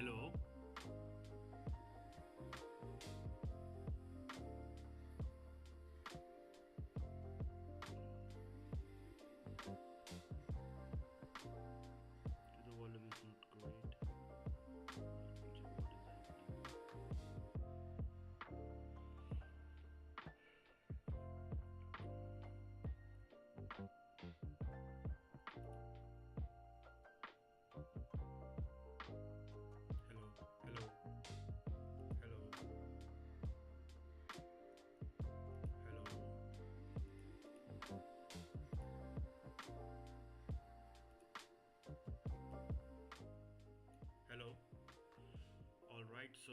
Hello, the volume is not great. So what is happening? Hello, hello, hello, hello, hello. All right, so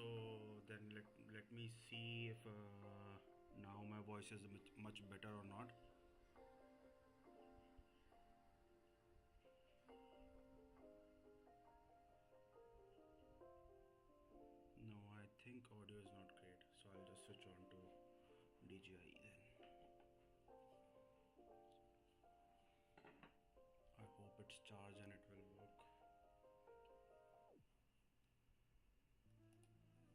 then let me see if now my voice is much better or not. No, I think audio is not great, so I'll just switch on to DJI then. I hope it's charged and it will work. Or it would pair it again.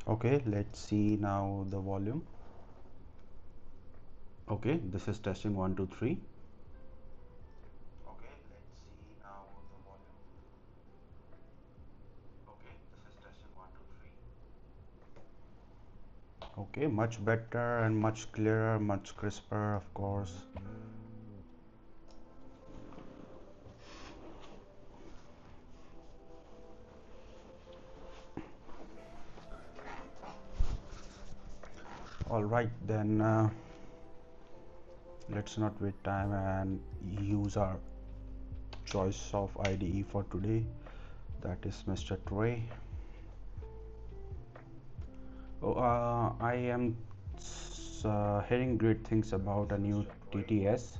Okay, let's see now the volume. Okay, this is testing 1 2 3. Okay, let's see now the volume. Okay, this is testing 1 2 3. Okay, much better and much clearer, much crisper, of course. All right, then let's not waste time and use our choice of IDE for today. That is Mr. Trey. Oh, I am hearing great things about a new TTS.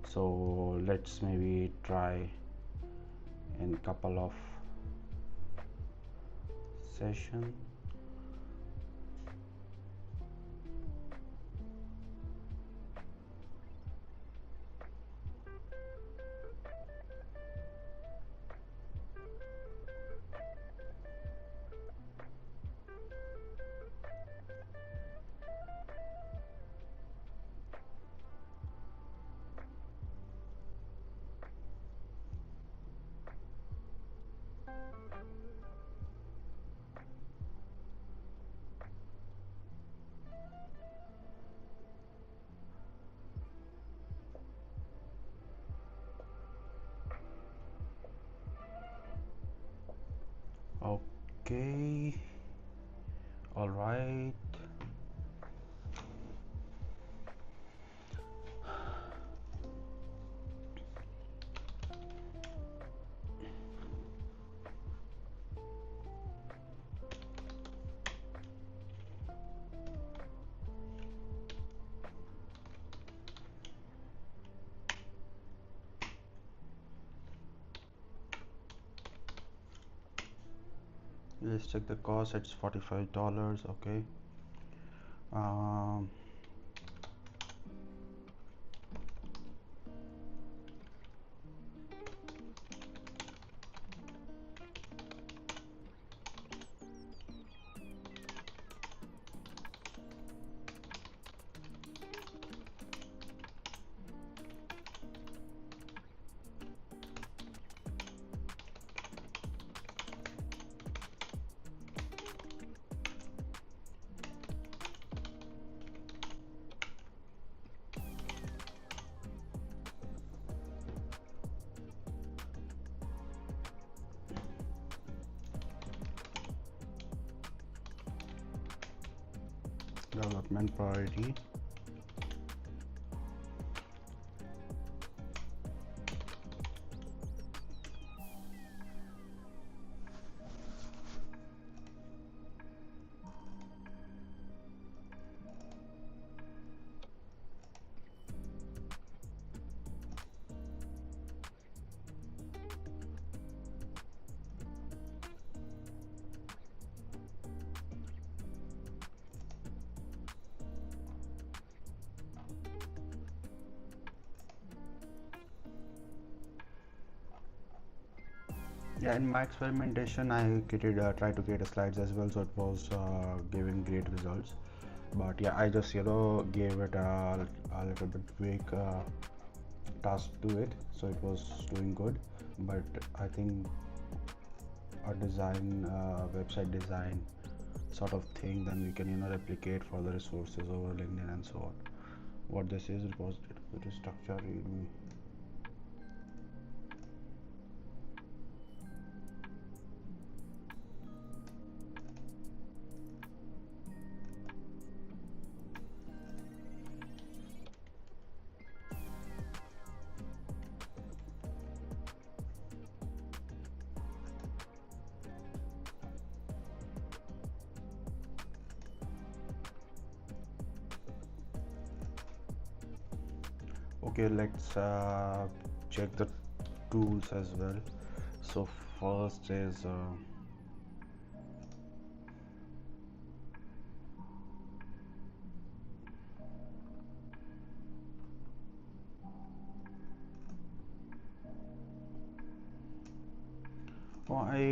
So let's maybe try in couple of session. Okay, all right. Let's check the cost. It's $45. Okay. um, development priority. Yeah, in my experimentation, I tried to create a slides as well, so it was giving great results. But yeah, I just gave it a little bit vague task to it, so it was doing good. But I think a design, website design sort of thing, then we can replicate for the resources over LinkedIn and so on. What this is, repository structure readme. Okay, let's check the tools as well. So first is I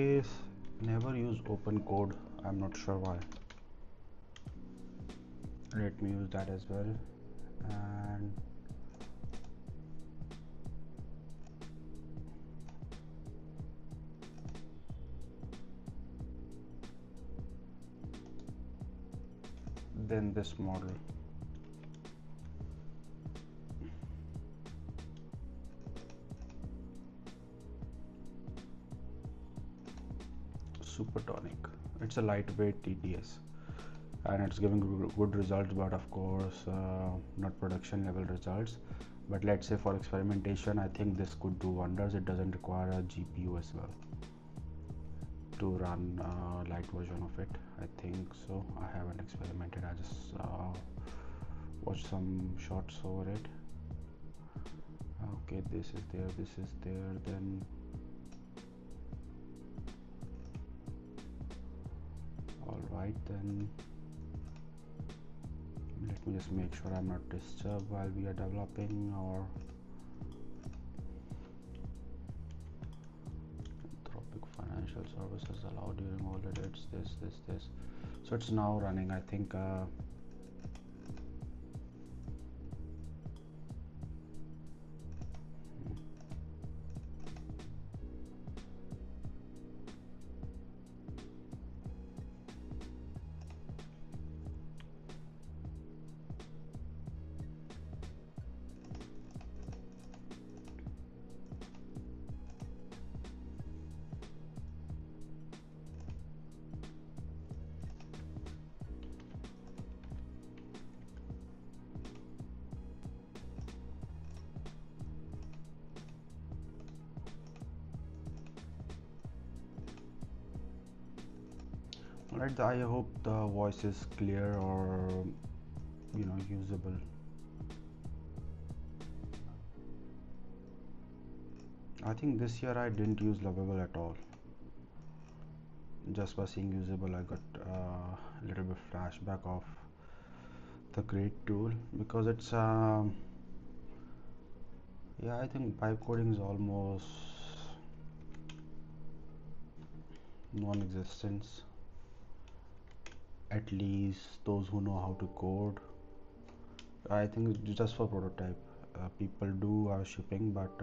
never use open code. I'm not sure why. Let me use that as well. And then this model. Supertonic. It's a lightweight TDS and it's giving good results, but of course not production level results. But let's say for experimentation, I think this could do wonders. It doesn't require a GPU as well to run a light version of it. I think so. I haven't experimented. I just watched some shots over it. Okay, this is there, this is there, then all right, then let me just make sure I'm not disturbed while we are developing. Or Anthropic Financial Services allowed during all edits, this. So it's now running, I think. Right, I hope the voice is clear or usable. I think this year I didn't use Lovable at all. Just by seeing usable, I got a little bit flashback of the great tool, because it's yeah, I think pipe coding is almost non-existent, at least those who know how to code. I think it's just for prototype. People do shipping, but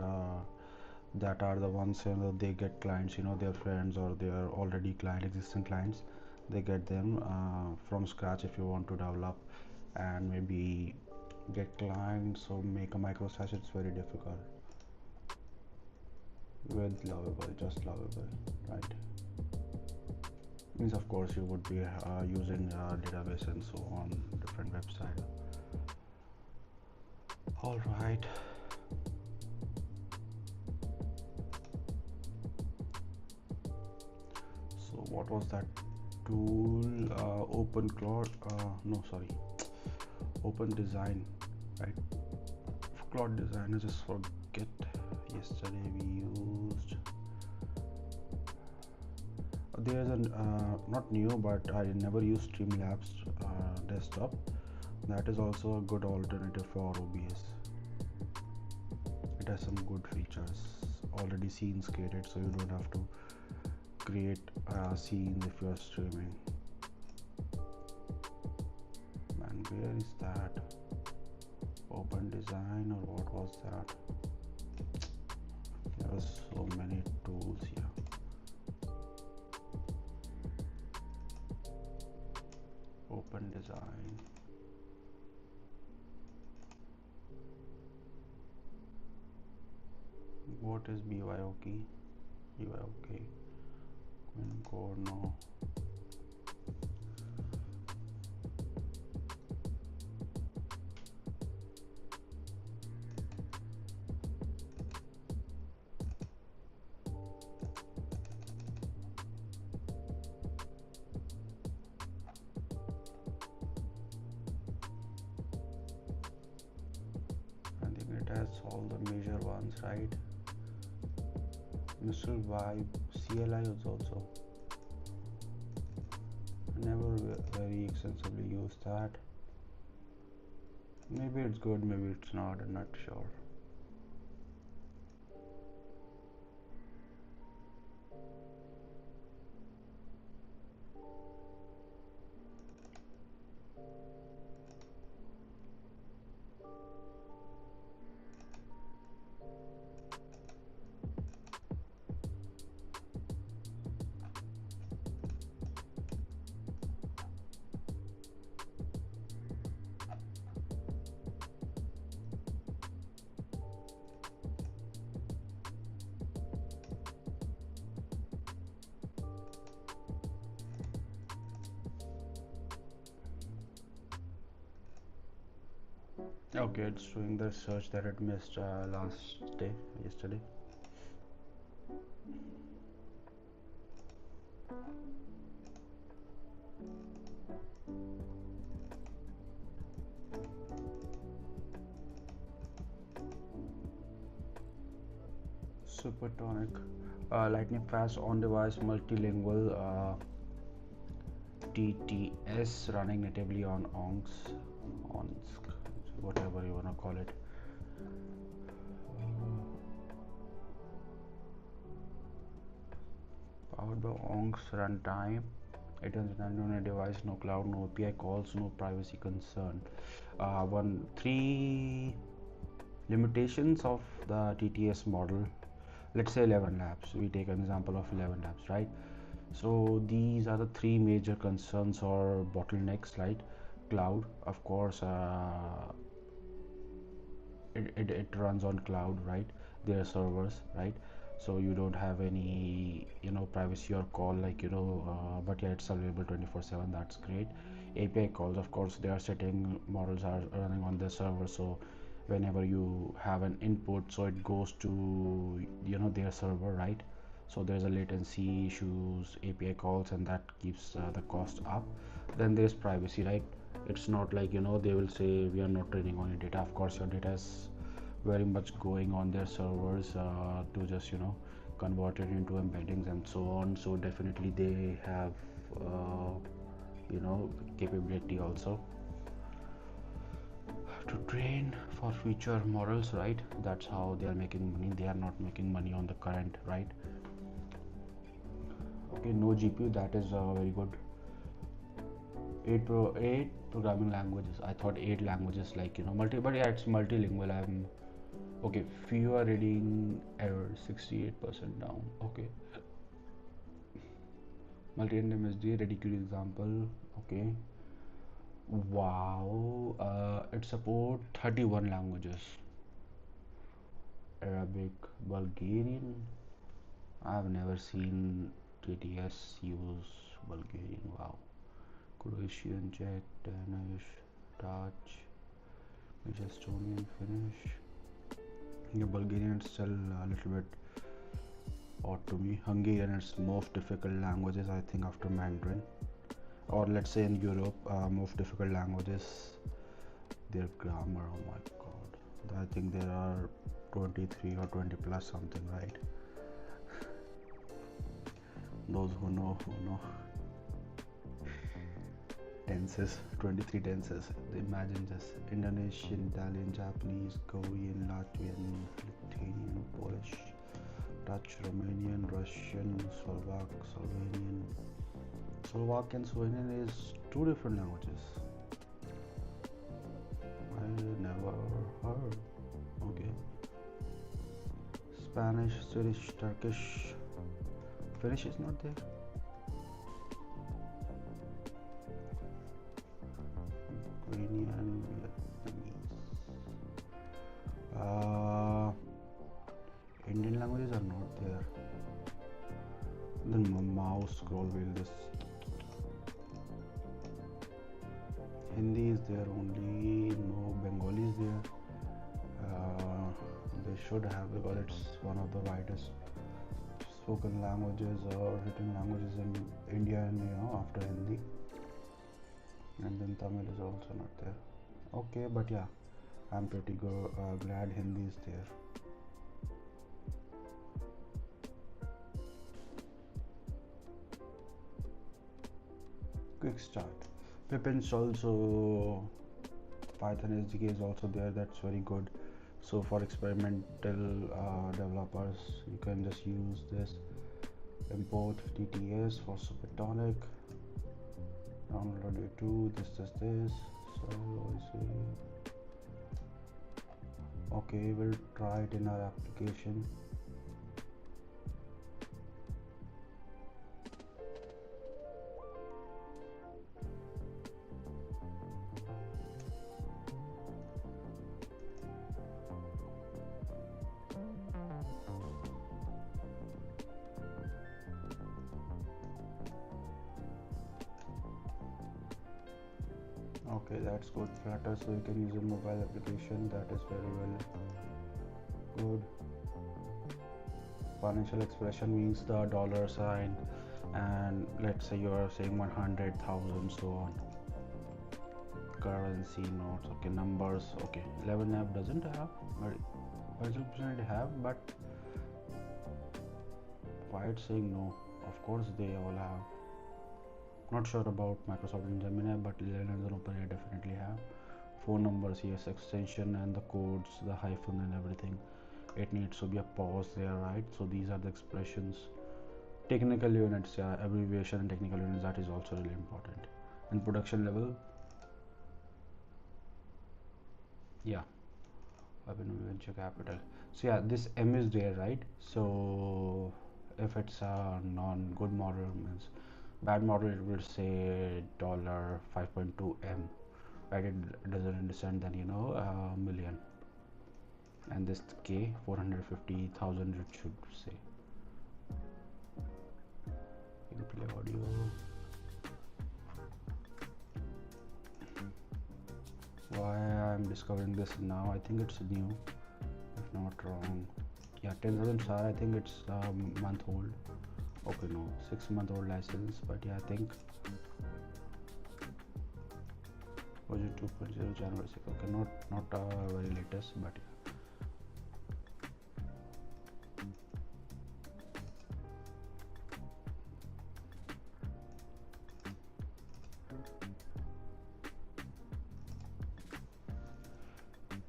that are the ones they get clients, their friends or their already existing clients. They get them from scratch. If you want to develop and maybe get clients or make a microsite, it's very difficult. With Lovable, just Lovable, right? Means of course you would be using database and so on, different website. All right. So what was that tool? Open Cloud? No, sorry. Open Design, right? Cloud Design. I just forget. Yesterday we used. There's a not new, but I never used Streamlabs desktop. That is also a good alternative for OBS. It has some good features. already scenes created, so you don't have to create scenes if you're streaming. Man, where is that? Open design, or what was that? There are so many tools here. Open design. What is BYOK? BYOK. Queen code, no. I think it has all the major ones, right? Mr. Vibe, CLI is also. I never very extensively used that. Maybe it's good, maybe it's not, I'm not sure. Okay, it's doing the search that it missed yesterday. Supertonic, lightning fast on device multilingual TTS running natively on ONSC, whatever you wanna call it. Powered by ONSC runtime. It is running on a device, no cloud, no API calls, no privacy concern. Three limitations of the TTS model. Let's say 11 labs. We take an example of 11 labs, right? So these are the three major concerns or bottlenecks, right? Cloud, of course, it runs on cloud, right? There are servers, right? So you don't have any privacy or call, like but yeah, it's available 24/7. That's great. API calls, of course, they are setting models are running on the server, so whenever you have an input, so it goes to their server, right? So there's a latency issues, API calls, and that keeps the cost up. Then there's privacy, right? It's not like they will say we are not training on your data. Of course, your data is very much going on their servers to just convert it into embeddings and so on. So definitely they have capability also to train for future models, right? That's how they are making money. They are not making money on the current, right? Okay, no GPU, that is very good. 8 programming languages. I thought 8 languages, like but yeah, it's multilingual. Okay, fewer reading errors, 68% down. Okay, multi-end MSD ridiculous example. Okay, wow, it support 31 languages. Arabic, Bulgarian. I've never seen TTS use Bulgarian. Wow. Croatian, Czech, Danish, Dutch, Estonian, Finnish. Yeah, Bulgarian is still a little bit odd to me. Hungarian is most difficult languages, I think, after Mandarin. Or let's say in Europe, most difficult languages. Their grammar, oh my god. I think there are 23 or 20 plus something, right? Those who know. Tenses, 23 tenses. Imagine just Indonesian, Italian, Japanese, Korean, Latvian, Lithuanian, Polish, Dutch, Romanian, Russian, Slovenian. Slovak and Slovenian is two different languages. I never heard. Okay. Spanish, Swedish, Turkish. Finnish is not there. Ukrainian, Vietnamese. Indian languages are not there. Then mouse scroll wheel. This Hindi is there only. No Bengali is there. They should have, because it's one of the widest spoken languages or written languages in India, and after Hindi. And then Tamil is also not there. Okay, but yeah, I'm pretty glad Hindi is there. Quick start. Pip installs, so Python SDK is also there. That's very good. So for experimental developers, you can just use this. Import TTS for Supertonic. Download Day2. This. So I see. Okay, we'll try it in our application. Okay, that's good. Flutter, so you can use a mobile application. That is very well good. Financial expression means the dollar sign, and let's say you are saying 100,000, so on. Currency notes. Okay, numbers. Okay, 11 app doesn't have, but 100% have, but why it's saying no? Of course they all have. Not sure about Microsoft and Gemini, but Linux and OpenAI definitely have. Phone numbers, yes, extension and the codes, the hyphen and everything. It needs to be a pause there, right? So these are the expressions. Technical units, yeah, abbreviation and technical units, that is also really important. And production level, yeah, venture capital. So yeah, this M is there, right? So if it's a non-good model, means bad model, it will say $5.2M, right? It doesn't understand, then million, and this K 450,000 it should say. You can play audio. Why I'm discovering this now? I think it's new, if not wrong. Yeah, 10,000 SAR. I think it's a month old. Okay, no, 6-month-old license, but yeah, I think version 2.0 January 6. Okay, not very latest, but yeah.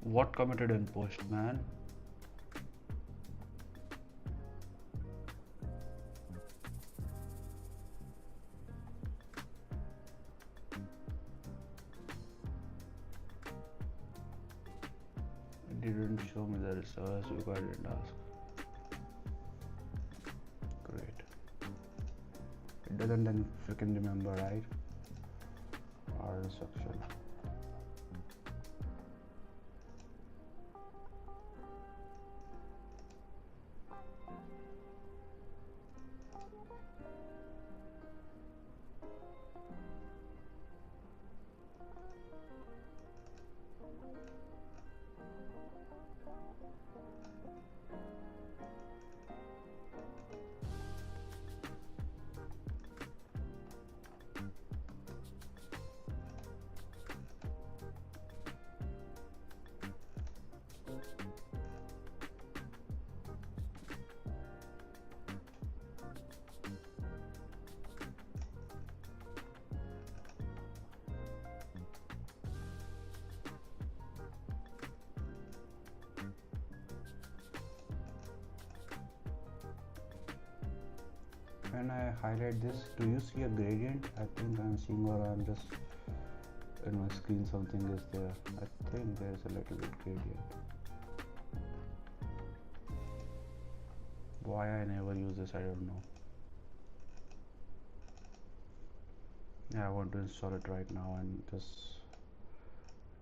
What committed in Postman? It didn't show me the resource because I didn't ask. Great. It doesn't then freaking remember, right? Our instruction. when I highlight this, do you see a gradient? I think I'm seeing, or I'm just in my screen something is there. I think there's a little bit gradient. Why I never use this, I don't know. Yeah, I want to install it right now and just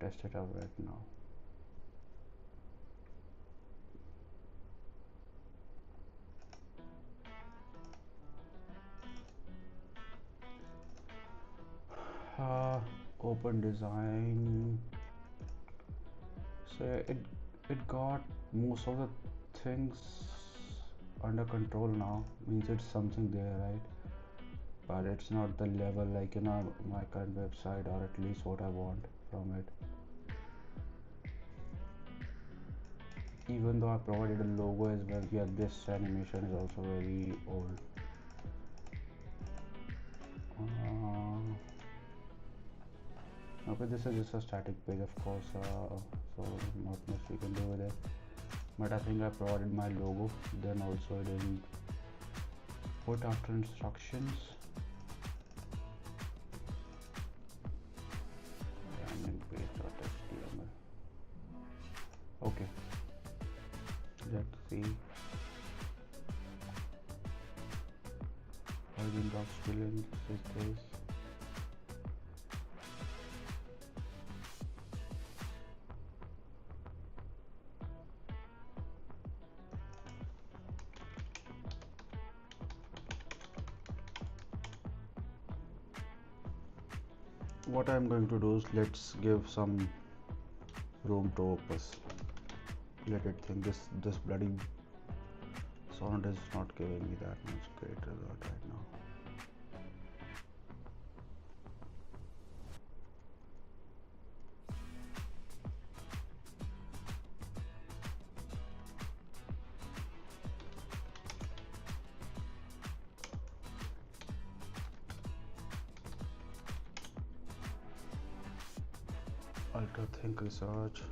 test it out right now. Open design. So it got most of the things under control now. Means it's something there, right? But it's not the level like my current website, or at least what I want from it. Even though I provided a logo as well, yeah, this animation is also very old. Okay, this is just a static page, of course, so not much we can do with it. But I think I provided my logo, then also I didn't put after instructions. Landing page.html. Okay, let's see. Origin of student is this. What I'm going to do is let's give some room to Opus. Let it think. This bloody Sonnet is not giving me that much great result right now. Ultra Think Research.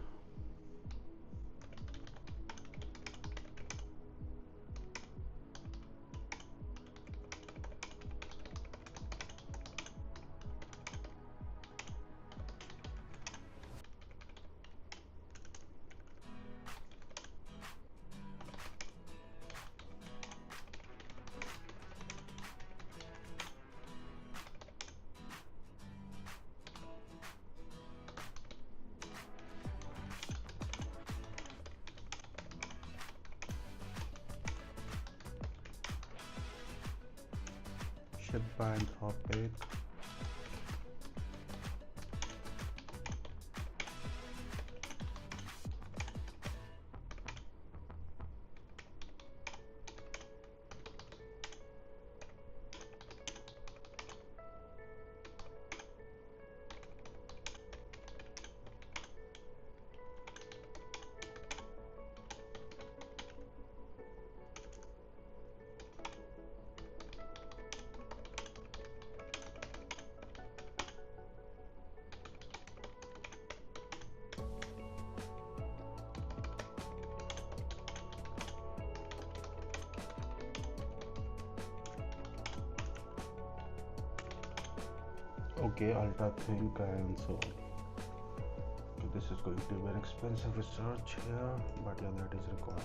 Shipped by Anthropic. Okay, Ultra Think, and so this is going to be an expensive research here, but yeah, that is required.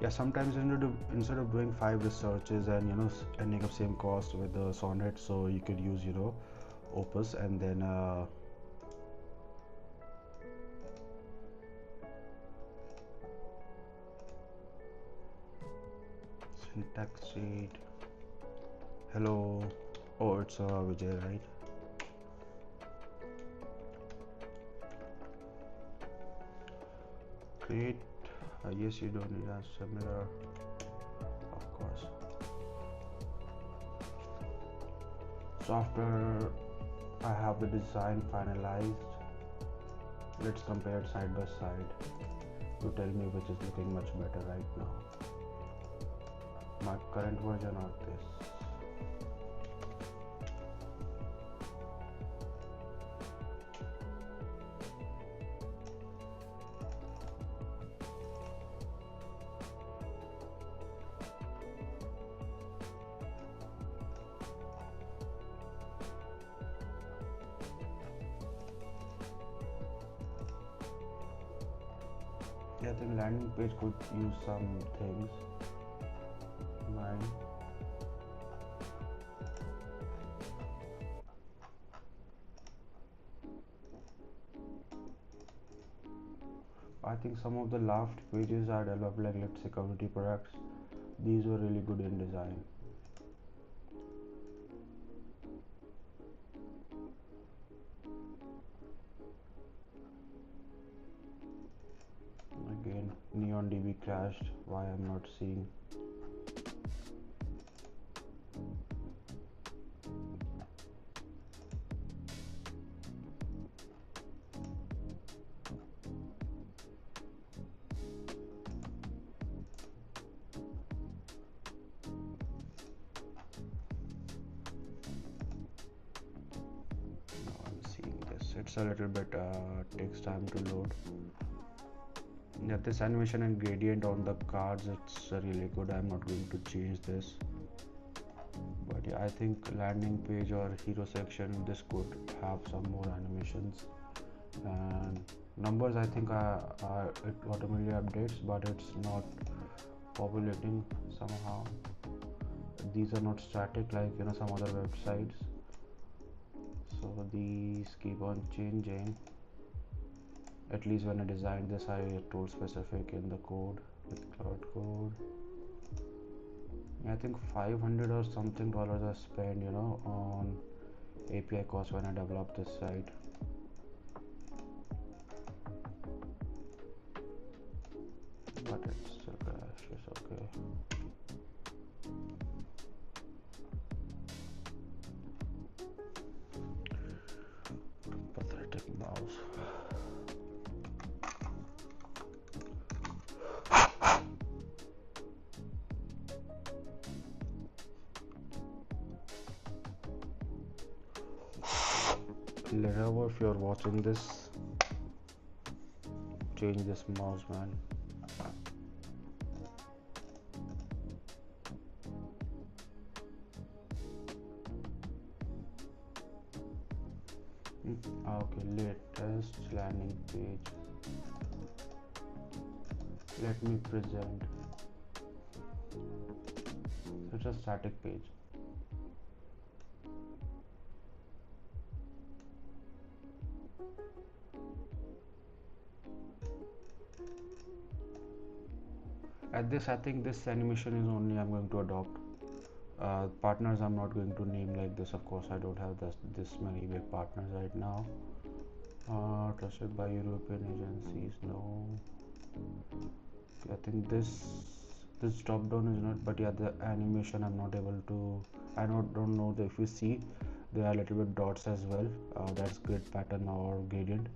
Yeah, sometimes instead of doing 5 researches and ending up same cost with the Sonnet, so you could use Opus, and then syntax sheet. Hello. Oh, it's Vijay, right? Create. Yes, you don't need a similar, of course. So after I have the design finalized, let's compare it side by side to tell me which is looking much better right now. My current version of this. Yeah, I think landing page could use some things. Mine. I think some of the last pages are developed like, let's say, community products. These were really good in design. Again, neon db crashed. Why I'm not seeing? Now I'm seeing this. It's a little bit takes time to load. Yeah, this animation and gradient on the cards, it's really good. I'm not going to change this. But yeah, I think landing page or hero section, this could have some more animations. And numbers, I think it automatically updates, but it's not populating somehow. These are not static like some other websites, so these keep on changing. At least when I designed this, I told specific in the code with cloud code. I think 500 or something dollars I spent on API cost when I developed this site. But it's still crashes. Okay. Pathetic mouse. Lenovo, if you're watching this, change this mouse, man. Okay, latest landing page. Let me present. It's a static page. At this, I think this animation is only I'm going to adopt. Partners I'm not going to name like this. Of course, I don't have this many big partners right now. Trusted by European agencies, no. I think this drop down is not, but yeah, the animation I'm not able to. Don't know if you see there are little bit dots as well. That's grid pattern or gradient.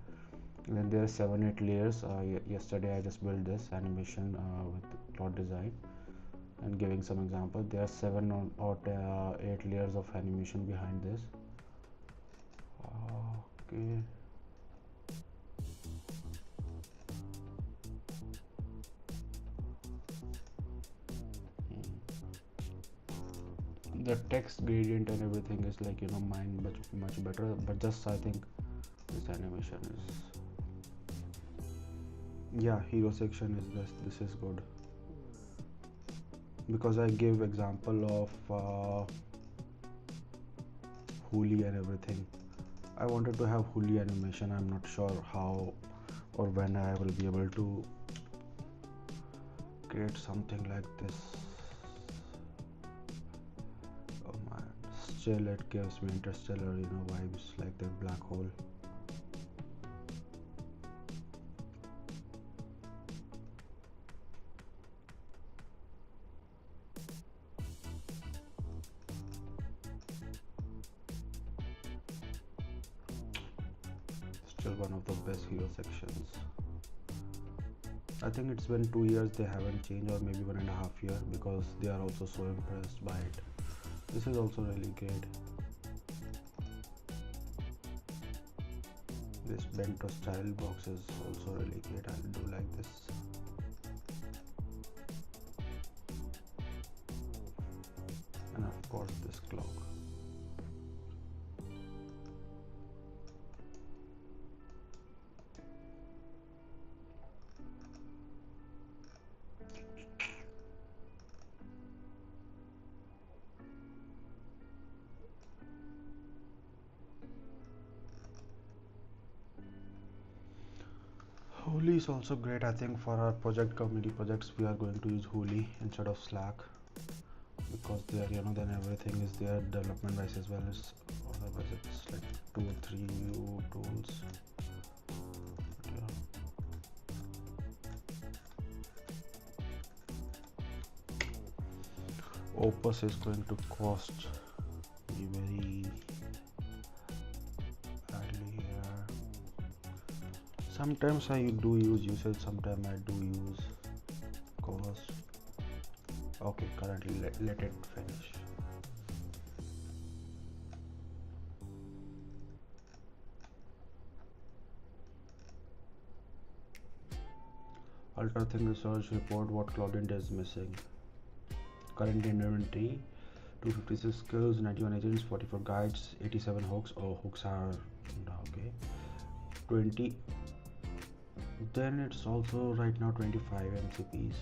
And then there are 7-8 layers. Yesterday I just built this animation with plot design and giving some example. There are 7 or 8 layers of animation behind this. Okay. The text gradient and everything is like mine much better, but just I think this animation is, yeah, hero section is this is good because I gave example of Huli and everything. I wanted to have Huli animation. I'm not sure how or when I will be able to create something like this. Oh man, still it gives me interstellar vibes, like the black hole. Still one of the best hero sections. I think it's been 2 years they haven't changed, or maybe 1.5 years, because they are also so impressed by it. This is also really great. This bento style box is also really great. I do like this. And of course this clock. Hooli is also great. I think for our project community projects we are going to use Hooli instead of Slack, because there, then everything is there development wise as well as, otherwise it's like 2 or 3 tools. But yeah. Opus is going to cost me very badly here. Sometimes I do use usage, sometimes I do use cost. Okay, currently let it finish. Ultra Thin Research report what Claudent is missing. Current inventory 256 skills, 91 agents, 44 guides, 87 hooks. Oh, hooks are okay. 20. Then it's also right now 25 MCPs.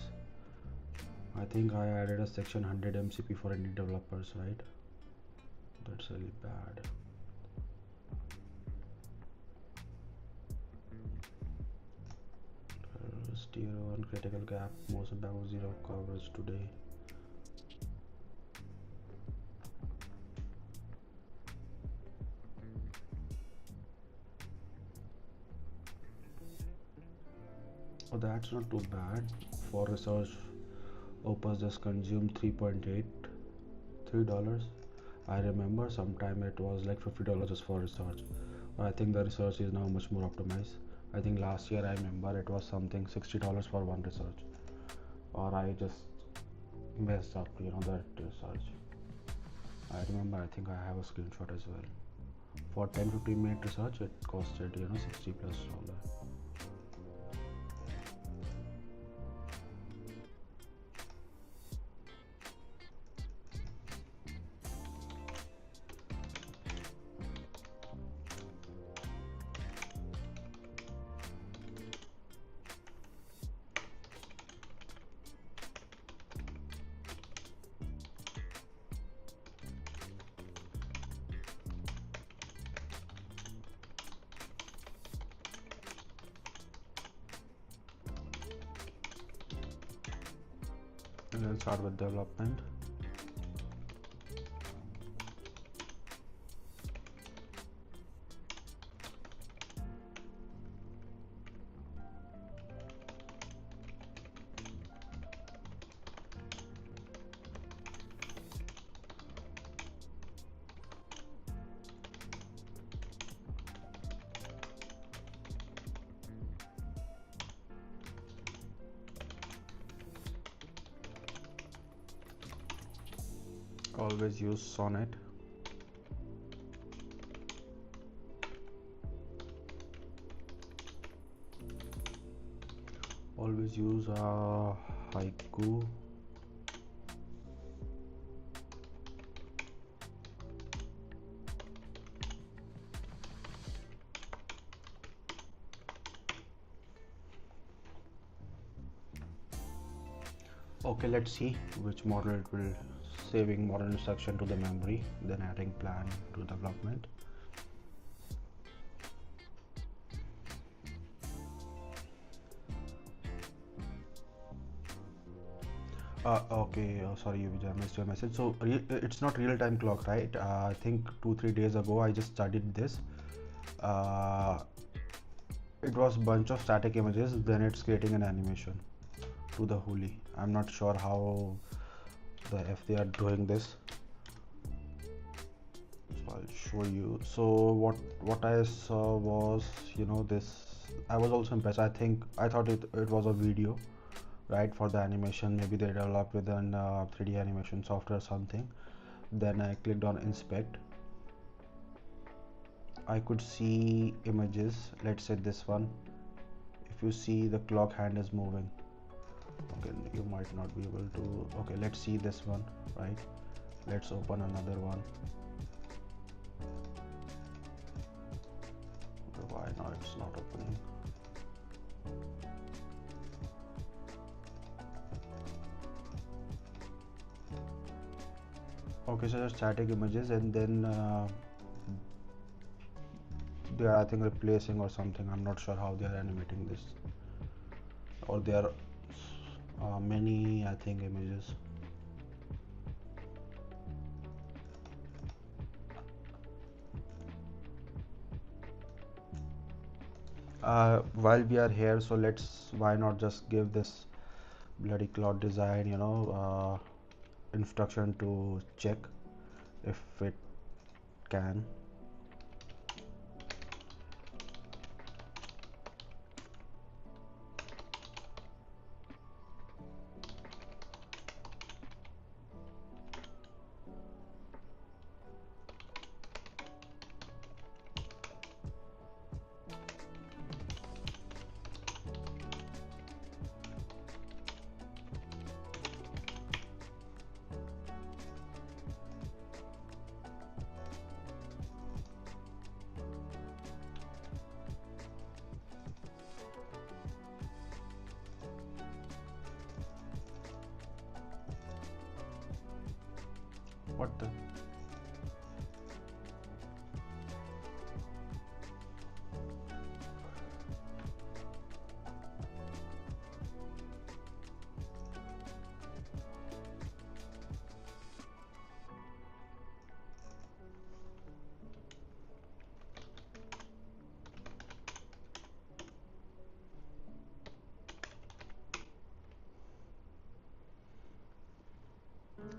I think I added a section 100 MCP for indie developers, right? That's really bad. Tier 1 critical gap, most about 0 coverage today. Oh, that's not too bad. For research, Opus just consumed $3.83. I remember sometime it was like $50 just for research. I think the research is now much more optimized. I think last year I remember it was something $60 for one research, or I just messed up, that research. I remember, I think I have a screenshot as well. For 10-15 minute research, it costed $60+. Let's start with development. Always use Sonnet. Always use Haiku. Okay, let's see which model it will. Saving model instruction to the memory, then adding plan to development. Okay, sorry, I missed your message. So it's not real-time clock, right? I think 2-3 days ago I just studied this. It was bunch of static images, then it's creating an animation to the Hooli. I'm not sure how if they are doing this, so I'll show you. So what I saw was, this. I was also impressed. I thought it was a video, right? For the animation, maybe they developed with an 3D animation software or something. Then I clicked on inspect. I could see images. Let's say this one. If you see, the clock hand is moving. Okay, you might not be able to. Okay, let's see this one, right? Let's open another one. Okay, why not? It's not opening. Okay, so there's static images, and then they are, I think, replacing or something. I'm not sure how they are animating this. or there are many, I think, images. While we are here, so why not just give this bloody cloud design, instruction to check if it can. What the?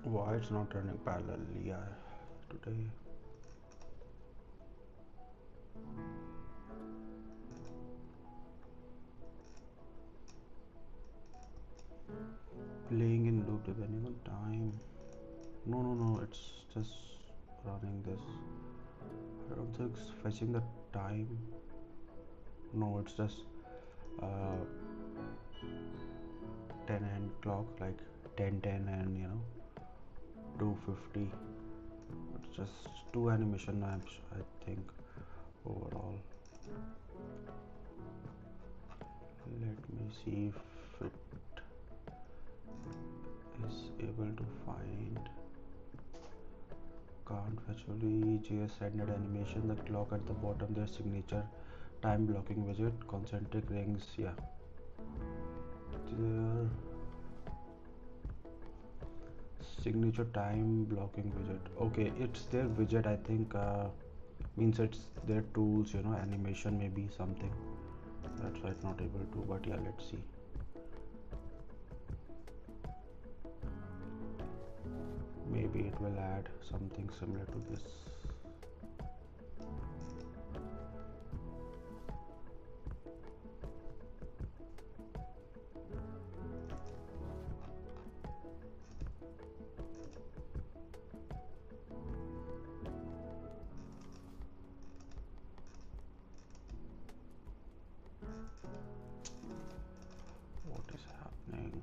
Why it's not running parallelly? Yeah, today. Playing in loop depending on time. No, it's just running this. I don't think it's fetching the time. No, it's just uh, 10 and clock, like 10:10 and 2:50. It's just two animation maps, I think, overall. Let me see if it is able to find. Can't actually JS rendered animation. The clock at the bottom, their signature time blocking widget, concentric rings. Yeah, their signature time blocking widget. Okay, it's their widget. I think means it's their tools. Animation maybe something. That's why it's not able to. But yeah, let's see. Maybe it will add something similar to this. What is happening?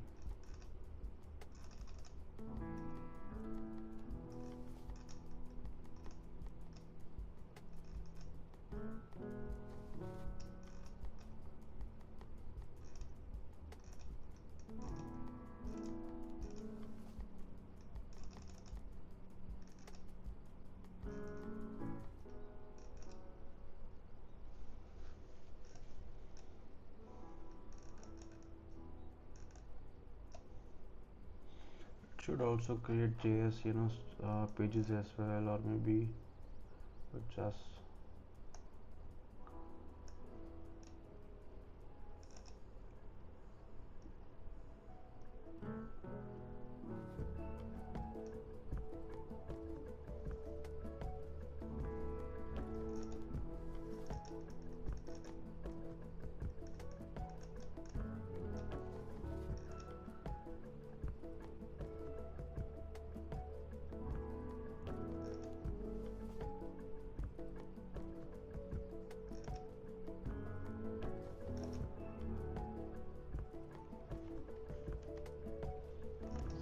Should also create JS, pages as well, or maybe just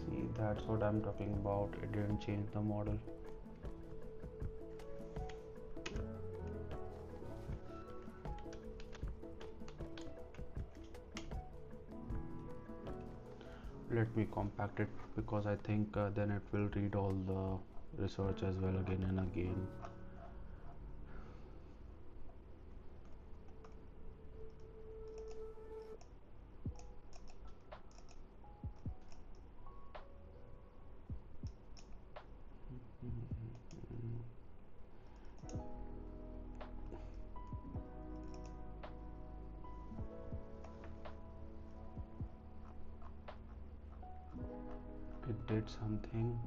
see. That's what I'm talking about. It didn't change the model. Let me compact it because I think then it will read all the research as well again and again. it did something.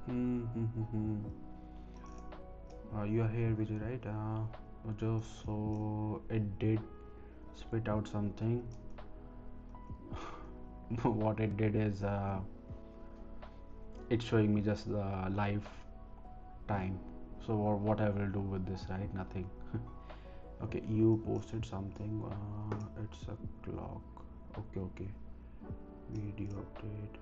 Hmm. You are here, Vijay, right? Just so it did spit out something. What it did is it's showing me just the live time. So what I will do with this, right? Nothing. Okay, you posted something. It's a clock. Okay. Video update.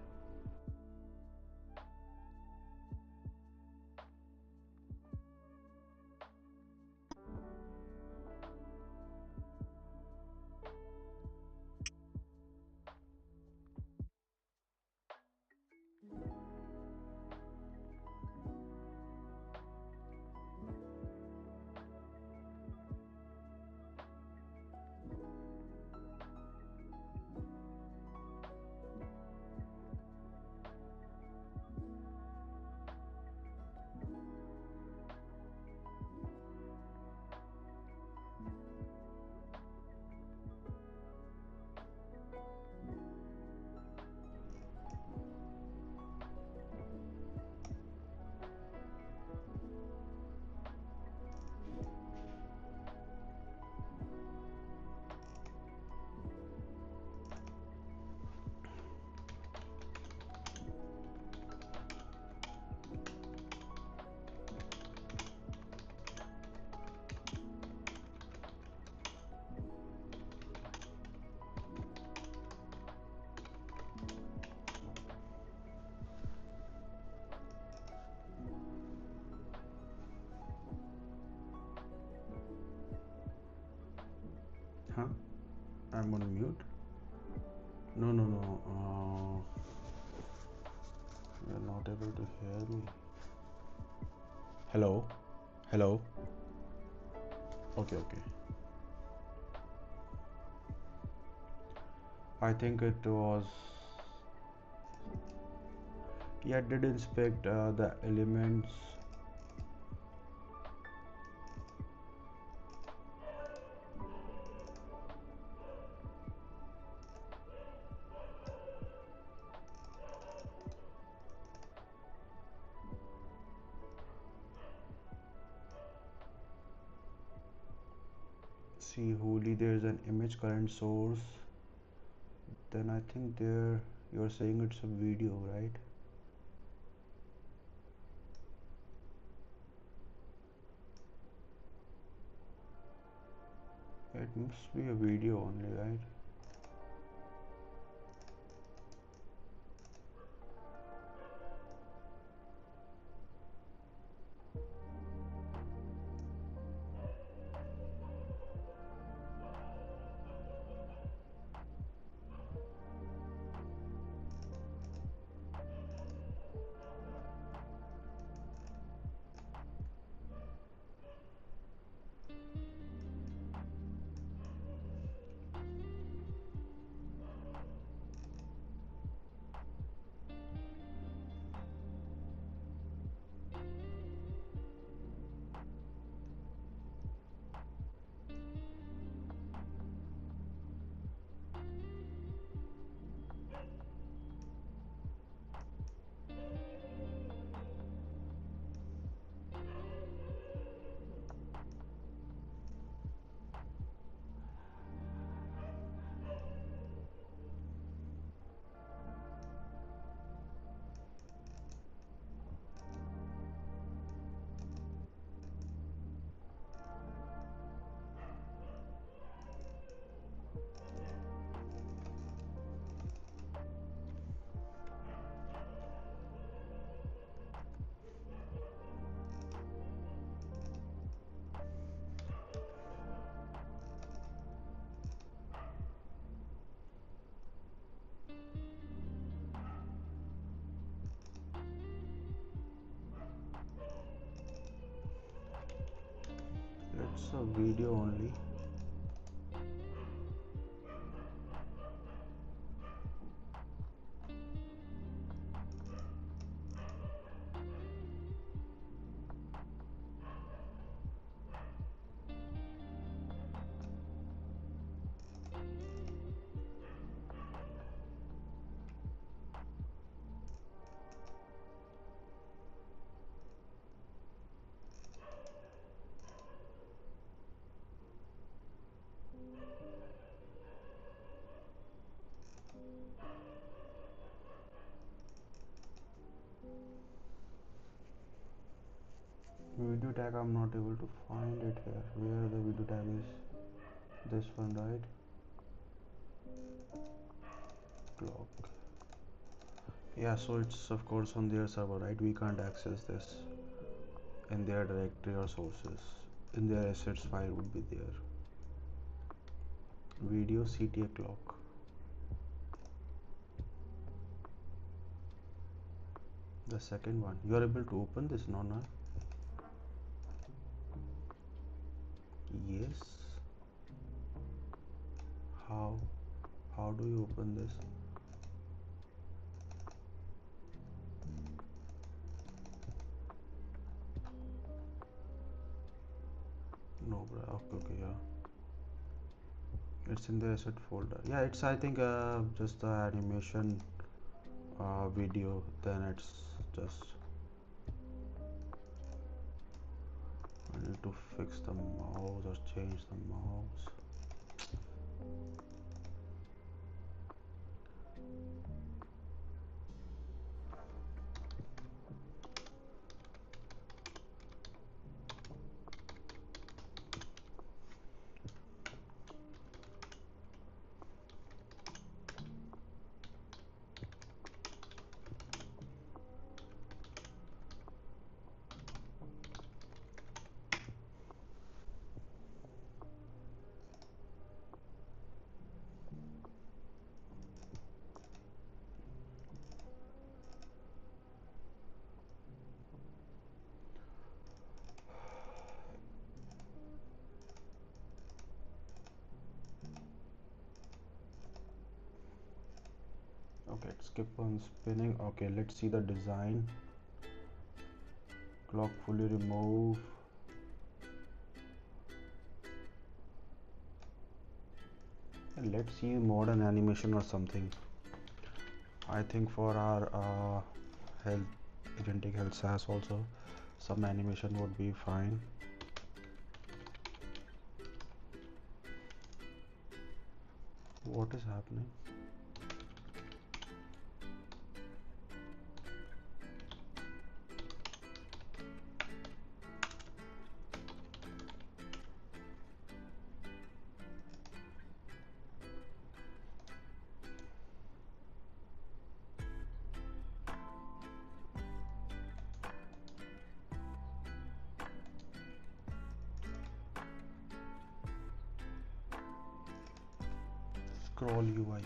Huh? I'm on mute. No. You're not able to hear me. Hello. Hello. Okay. I think it was. Yeah, it did inspect the elements. See, holy, there's an image current source. Then I think there you're saying it's a video, right? It must be a video only, right? So video only. Video tag, I'm not able to find it here. Where the video tag is? This one, right? Clock. Yeah, so it's of course on their server, right? We can't access this in their directory or sources. In their assets file would be there. Video CTA clock. The second one. You are able to open this, no? Yes. How? How do you open this? No, bro. Okay, yeah. It's in the asset folder. Yeah, it's I think just the animation video. Then it's just I need to fix the mouse or change the mouse. Okay, skip on spinning. Okay, let's see the design. Clock fully remove. And let's see modern animation or something. I think for our health agentic health SaaS also some animation would be fine. What is happening? Scroll UI.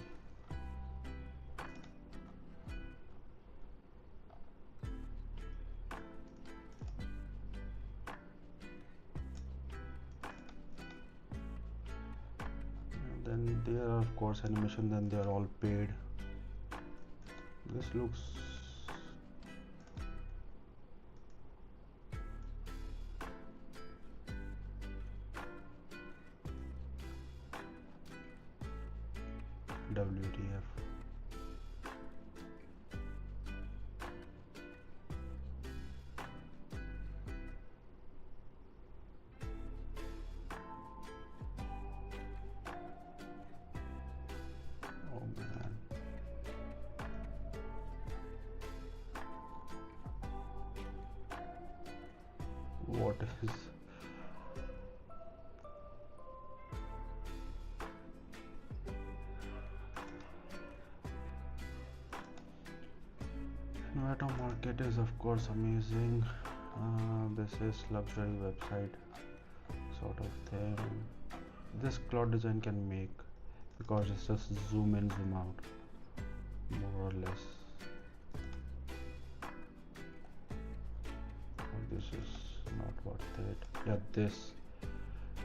And then there are of course animation, then they are all paid. This looks WTF. Oh man. What is Novato market is of course amazing. This is luxury website sort of thing. This cloud design can make because it's just zoom in, zoom out, more or less. This is not worth it. Yeah, this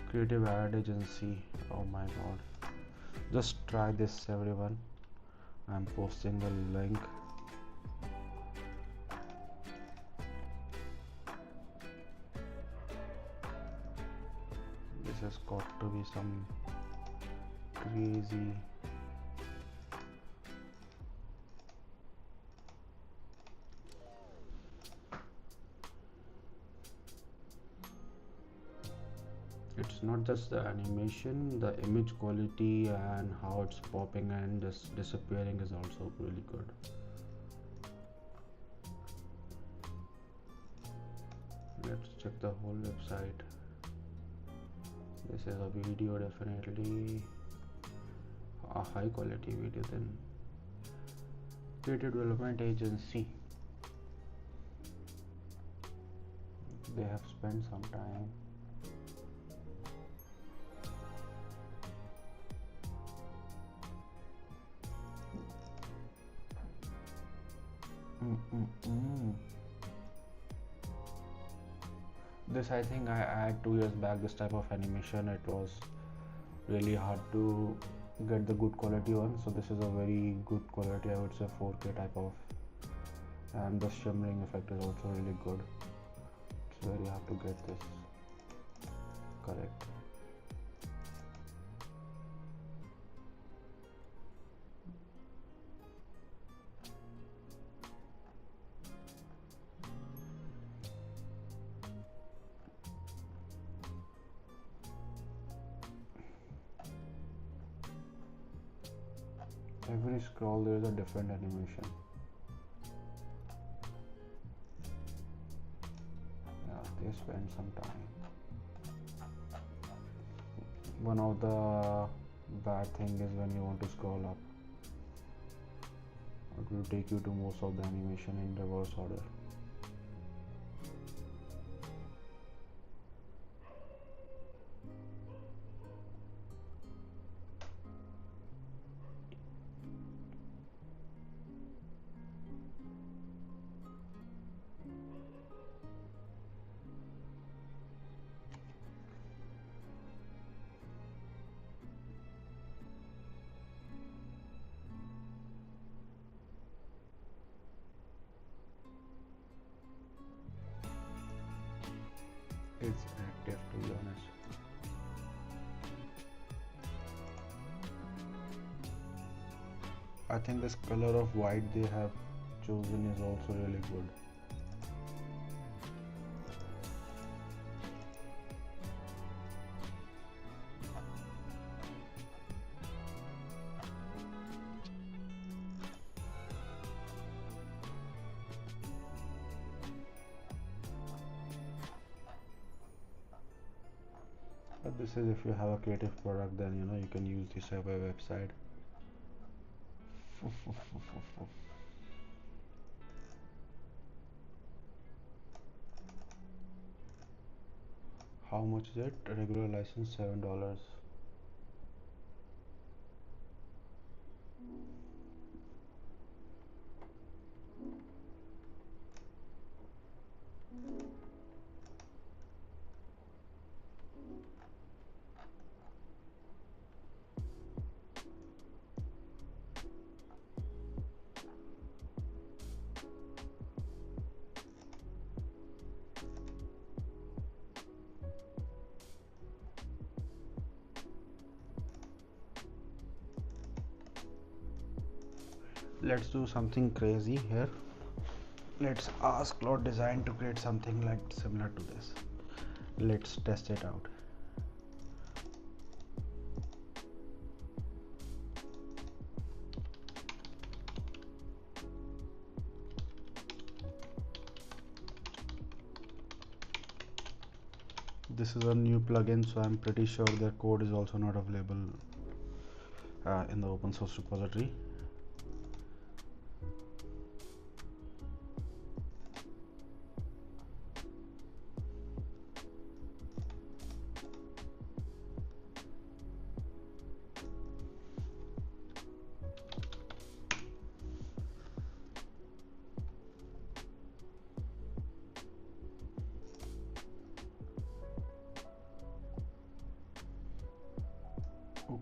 Creative ad agency. Oh my god. Just try this, everyone. I'm posting the link. This has got to be some crazy. It's not just the animation, the image quality and how it's popping and just disappearing is also really good. Let's check the whole website. This is a video, definitely a high quality video. Then creative development agency, they have spent some time. This, I think I had 2 years back this type of animation. It was really hard to get the good quality one, so this is a very good quality, I would say 4K type of, and the shimmering effect is also really good. It's very hard to get this correct. Every scroll there is a different animation. Yeah, they spend some time. One of the bad thing is when you want to scroll up, it will take you to most of the animation in reverse order. It's active, to be honest. I think this color of white they have chosen is also really good. But this is if you have a creative product, then you can use this as a website. How much is it? Regular license $7. Let's do something crazy here. Let's ask Cloud Design to create something like similar to this. Let's test it out. This is a new plugin, so I'm pretty sure their code is also not available in the open source repository.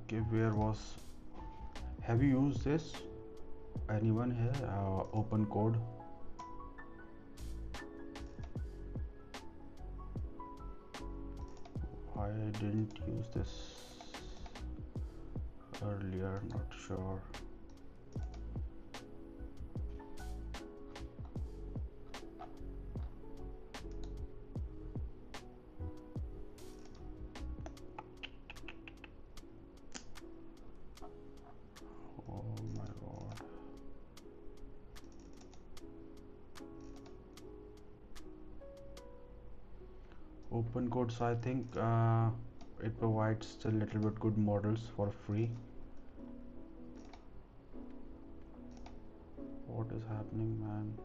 Okay, where was, have you used this, anyone here, open code? I didn't use this earlier, not sure. Oh my god. Open code, so I think it provides a little bit good models for free. What is happening, man?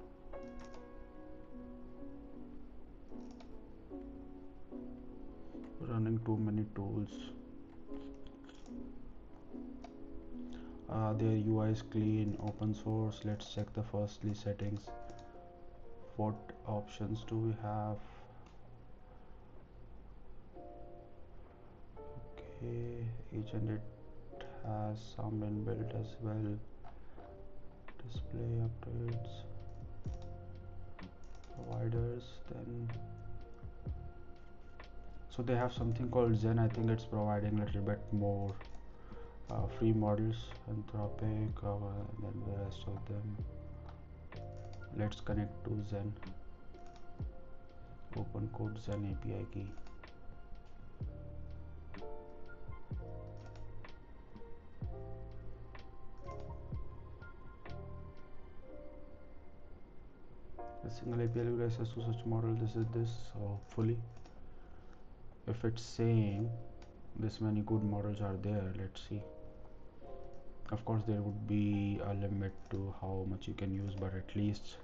Running too many tools. Their UI is clean, open source. Let's check the firstly settings. What options do we have? Okay, each and it has some inbuilt as well. Display updates, providers, then so they have something called Zen. I think it's providing a little bit more free models. Anthropic, then the rest of them. Let's connect to Zen. Open code Zen API key. A single API will access to such model. This is this. So hopefully, if it's saying this many good models are there, let's see. Of course, there would be a limit to how much you can use, but at least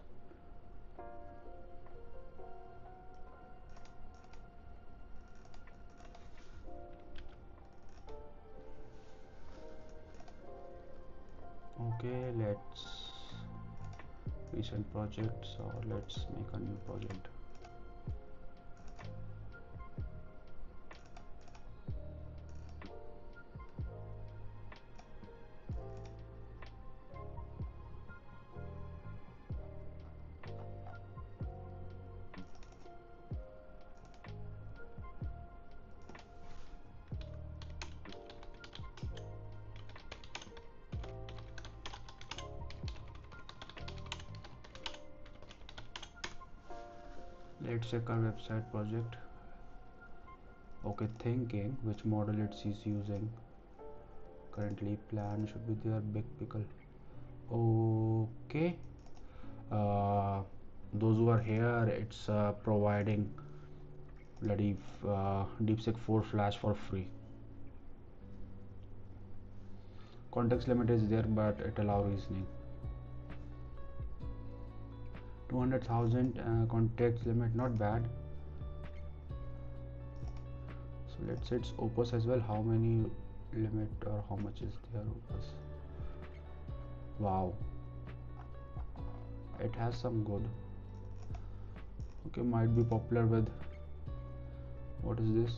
okay. Let's recent projects, or let's make a new project. Let's check our website project. Okay, thinking which model it's is using. Currently plan should be there. Big pickle. Okay. Uh, those who are here, it's providing bloody DeepSeek 4 Flash for free. Context limit is there, but it allow reasoning. 200,000 context limit, not bad. So let's say it's opus as well. How many limit, or how much is there opus? Wow, it has some good. Okay, might be popular with, what is this?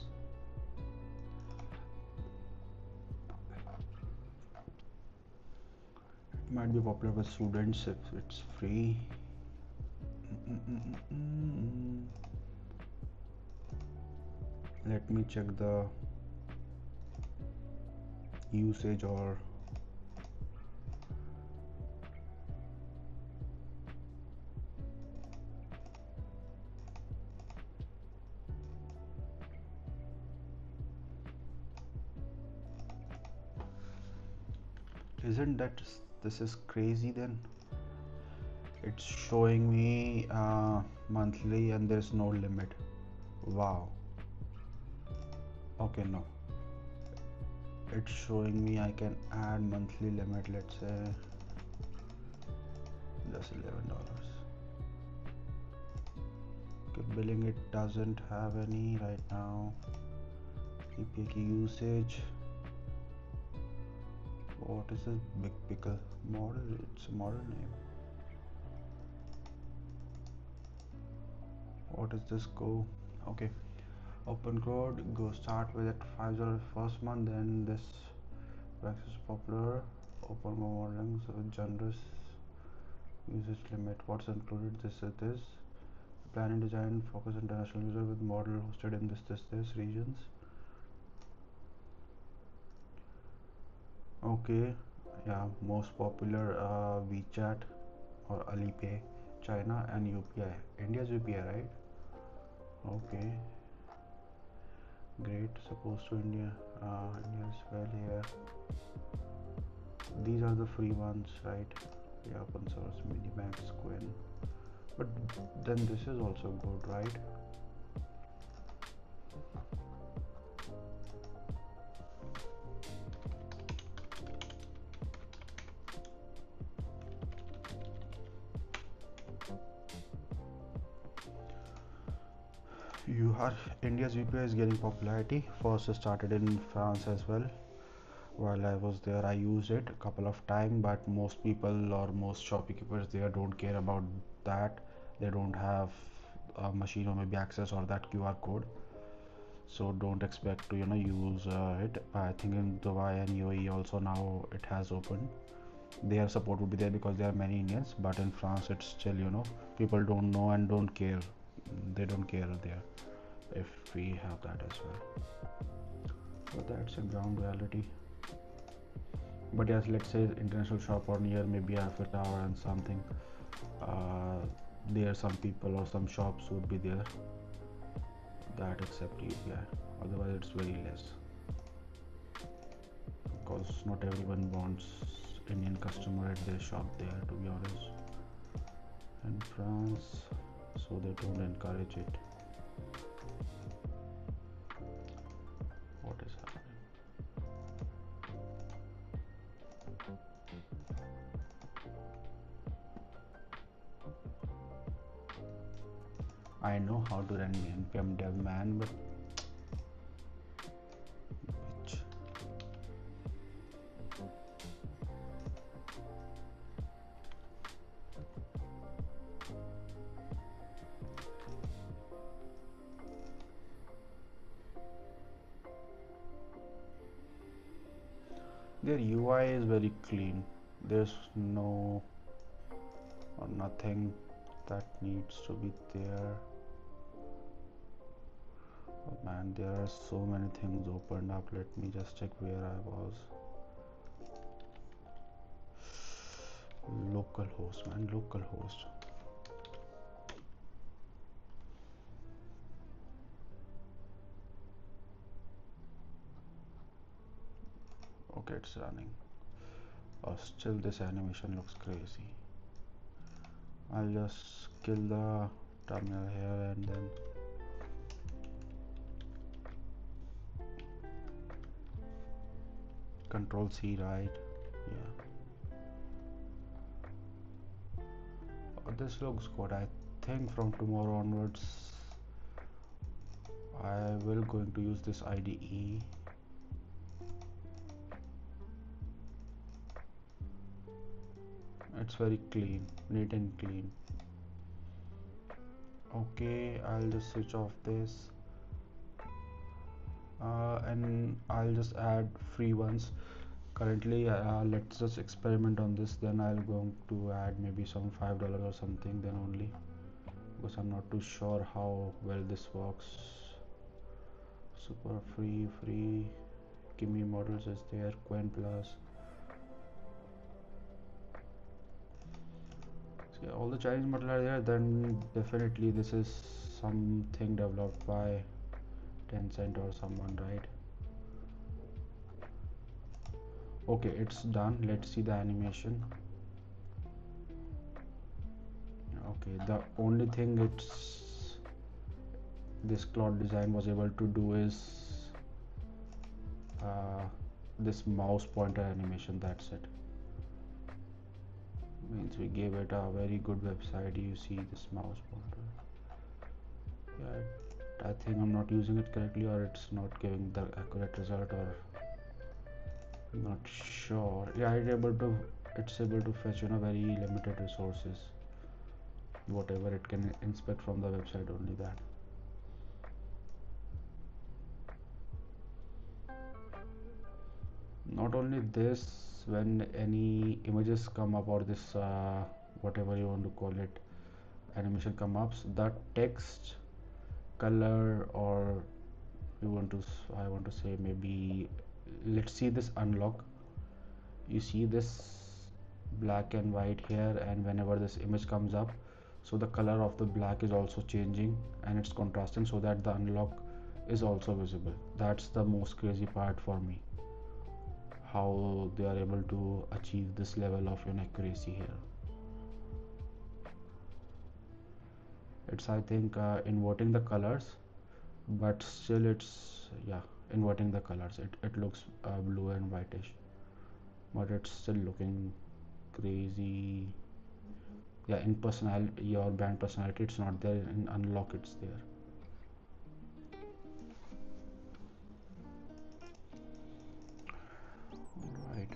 It might be popular with students if it's free. Let me check the usage, or isn't that, this is crazy then. It's showing me monthly and there's no limit. Wow. Okay, no, it's showing me I can add monthly limit. Let's say just $11. Okay, billing, it doesn't have any right now. API key usage. What is this big pickle model? It's a model name. What is this go? Okay, open code, go start with it $5 first month, then this Prices popular, open modelings with generous usage limit. What's included? This. Plan and design focus international user with model hosted in this regions. Okay, yeah, most popular WeChat or Alipay, China and UPI. India's UPI, right? Okay, great. Supposed to India. India as well here. These are the free ones, right? Yeah, open source, Minimax, Quinn. But then this is also good, right? You are India's UPI is getting popularity. First it started in France as well. While I was there, I used it a couple of times, but most people or most shopkeepers there don't care about that. They don't have a machine or maybe access or that QR code, so don't expect to use it. I think in Dubai and UAE also now it has opened. Their support would be there because there are many Indians, but in France it's still people don't know and don't care. They don't care there if we have that as well. But that's a ground reality. But yes, let's say international shop or near maybe Eiffel Tower and something, uh, there some people or some shops would be there that accept UPI. Otherwise it's very less, because not everyone wants Indian customer at their shop there, to be honest, in France, so they don't encourage it. What is happening? I know how to run npm dev, man, but which their UI is very clean. There's no or nothing that needs to be there. Oh man, there are so many things opened up. Let me just check where I was. Localhost, man, localhost. Okay, it's running. Oh, still this animation looks crazy. I'll just kill the terminal here and then Control C, right? Yeah. Oh, this looks good. I think from tomorrow onwards I will going to use this IDE. It's very clean, neat and clean. Okay, I'll just switch off this and I'll just add free ones. Currently let's just experiment on this, then I'll going to add maybe some $5 or something then only, because I'm not too sure how well this works. Super free gimme models is there, Quen Plus. So yeah, all the Chinese models are there, then definitely this is something developed by Tencent or someone, right? Okay, it's done. Let's see the animation. Okay, the only thing it's this cloud design was able to do is uh, this mouse pointer animation. That's it. Means we gave it a very good website. You see this mouse pointer. Yeah, I think I'm not using it correctly, or it's not giving the accurate result, or I'm not sure. Yeah, it's able to fetch very limited resources, whatever it can inspect from the website, only that. Not only this, when any images come up, or this whatever you want to call it, animation come up, that text, color, or you want to I want to say, maybe, let's see this unlock. You see this black and white here, and whenever this image comes up, so the color of the black is also changing and it's contrasting, so that the unlock is also visible. That's the most crazy part for me, how they are able to achieve this level of accuracy here. It's, I think, inverting the colors, but still it's, yeah, inverting the colors. It looks blue and whitish, but it's still looking crazy. Yeah, in personality, your band personality, it's not there. In unlock, it's there. Right.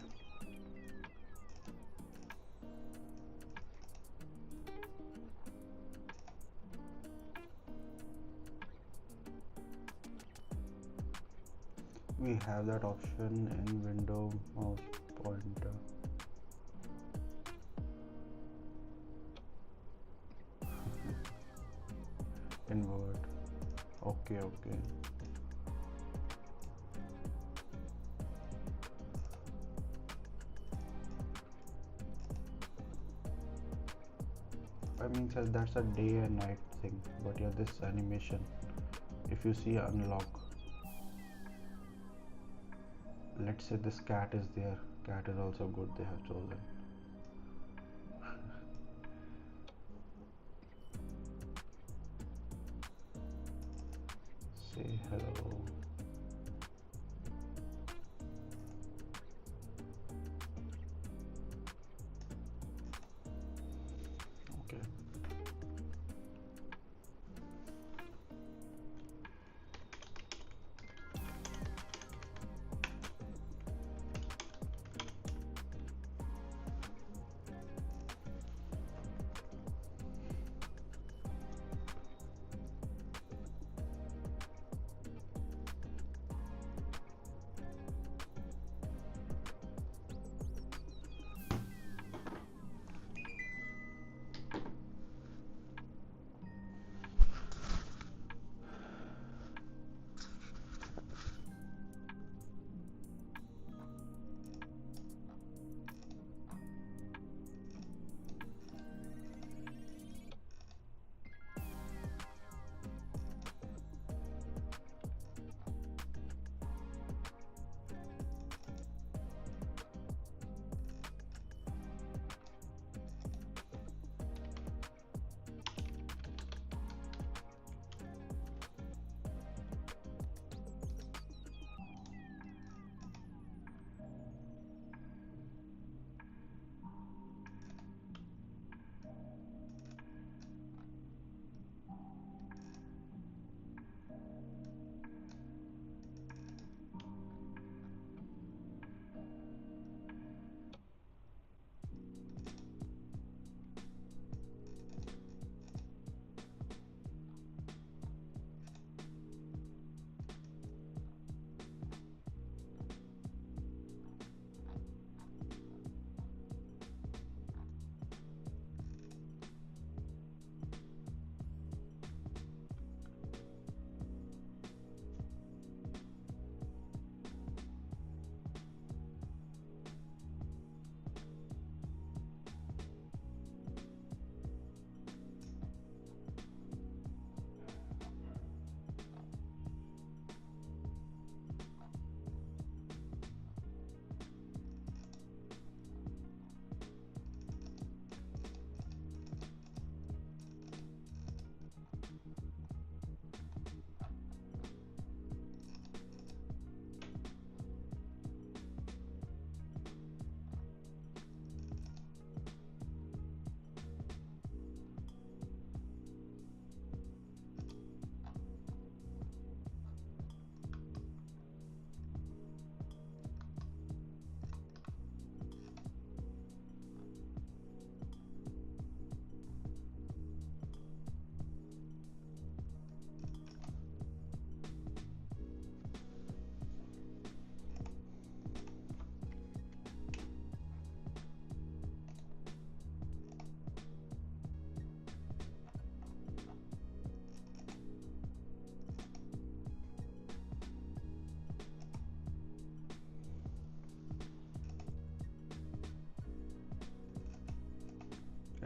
We have that option in window mouse pointer. Invert. Okay, okay. I mean, sir, that's a day and night thing. But yeah, this animation, if you see unlock, let's say this cat is there. Cat is also good. They have chosen. Say hello. Okay.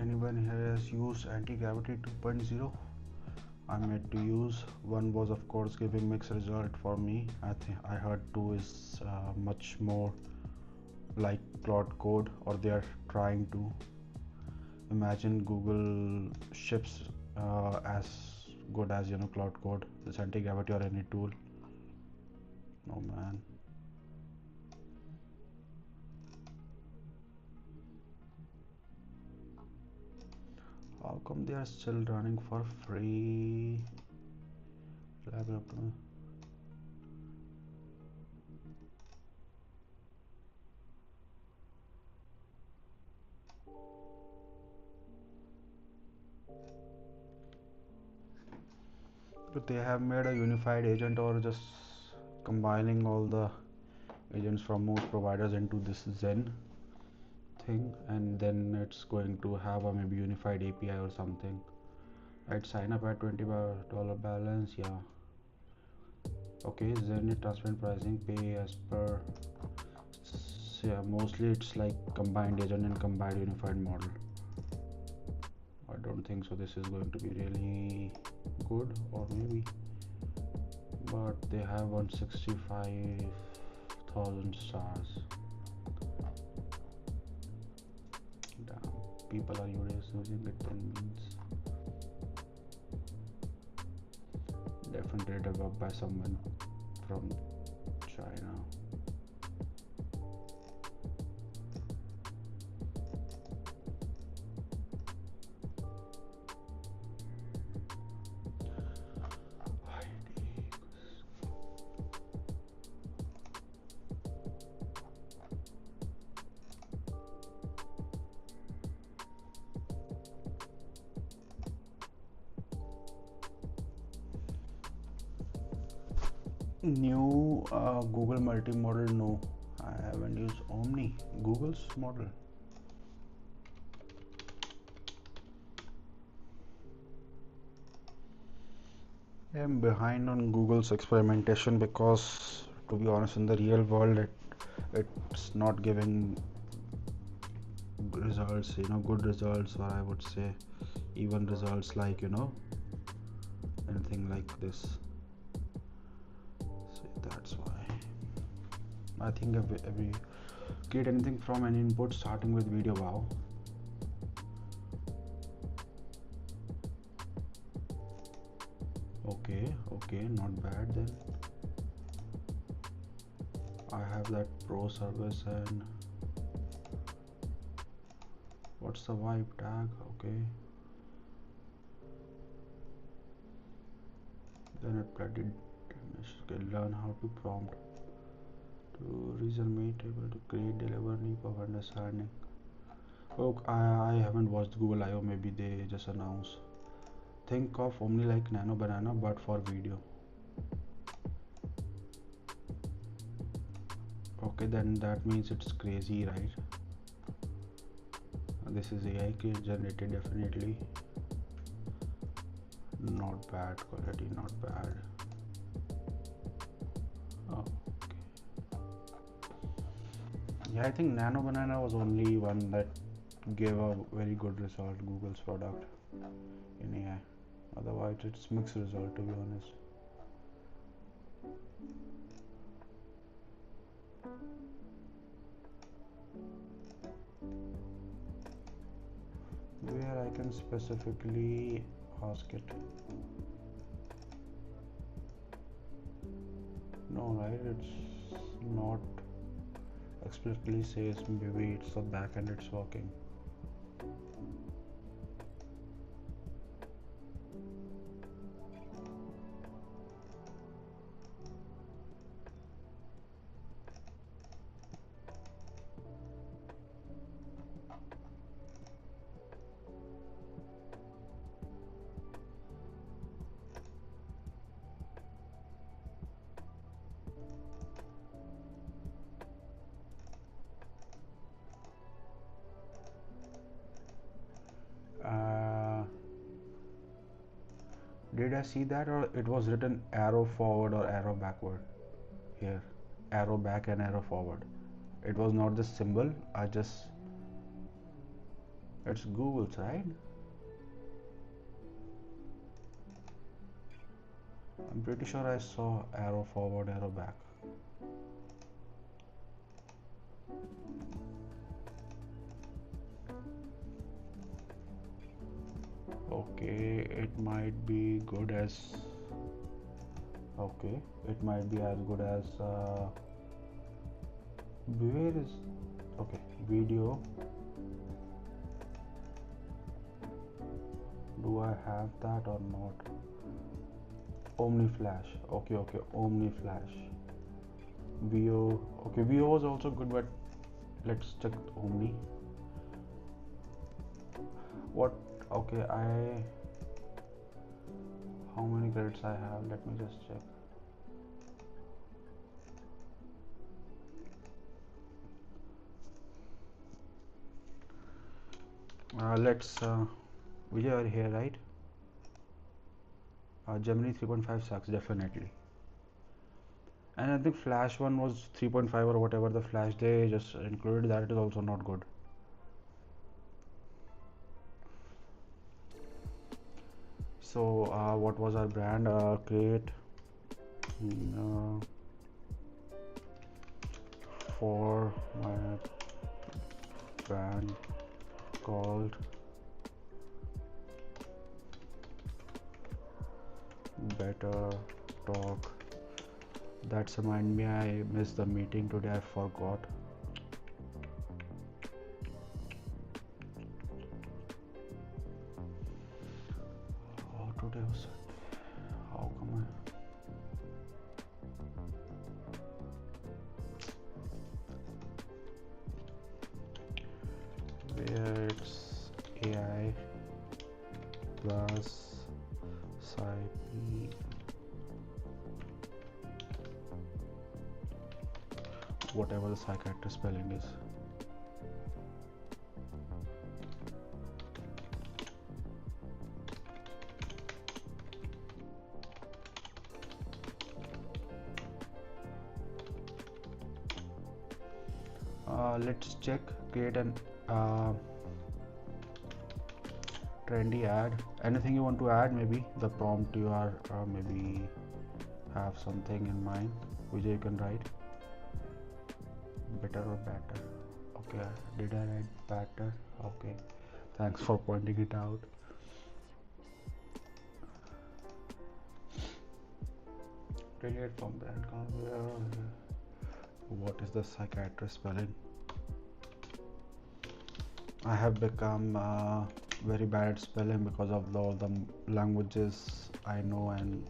Anyone here has used anti-gravity 2.0? I'm yet to use. One was of course giving mixed result for me. I think I heard 2 is much more like Cloud Code, or they are trying to. Imagine Google ships as good as Cloud Code, this anti-gravity or any tool. Oh man. How come they are still running for free? But they have made a unified agent, or just combining all the agents from most providers into this Zen thing, and then it's going to have a maybe unified API or something. Right, sign up at $20 balance. Yeah. Okay, Zen is transparent pricing, pay as per. Yeah, mostly it's like combined agent and combined unified model. I don't think so this is going to be really good, or maybe, but they have 165,000 stars. Damn, people are using it, then means definitely developed by someone from China. New Google multi-model? No, I haven't used Omni, Google's model. I'm behind on Google's experimentation because, to be honest, in the real world, it's not giving results, good results, or I would say even results like anything like this. So that's why I think if we create anything from an input starting with video, wow. Okay, not bad then. I have that pro service, and what's the vibe tag? Okay, then it did learn how to prompt to reason mate able to create deliver leap of understanding. Oh, I haven't watched Google I/O. Maybe they just announced. Think of Omni like Nano Banana but for video. Okay, then that means it's crazy, right? This is AI generated, definitely. Not bad quality, not bad. Oh, okay. Yeah, I think Nano Banana was only one that gave a very good result, Google's product in AI. Otherwise it's mixed result, to be honest. Where I can specifically ask it. No, right? It's not explicitly says, maybe it's the back end it's working. Did I see that, or it was written arrow forward or arrow backward? Here, arrow back and arrow forward. It was not the symbol. It's Google's, right? I'm pretty sure I saw arrow forward, arrow back. Okay, it might be good as. Okay, it might be as good as. Where is. Okay, video. Do I have that or not? Omni Flash. Okay, Omni Flash. VO. Okay, VO was also good, but let's check Omni. What? Okay, how many credits I have? Let me just check. Let's. Vijay are here, right? Gemini 3.5 sucks definitely. And I think Flash one was 3.5 or whatever the Flash they just included, that is also not good. So what was our brand? Create for my brand called Better Talk. That's remind me, I missed the meeting today, I forgot. Oh, today was Sunday. How come where it's AI plus psyche, whatever the psychiatrist spelling is. Let's check, create an trendy ad. Anything you want to add? Maybe the prompt you are maybe have something in mind which you can write. Better or better? Okay, did I write better? Okay, thanks for pointing it out. Relate from brand. What is the psychiatrist spelling? I have become very bad at spelling because of all the languages I know and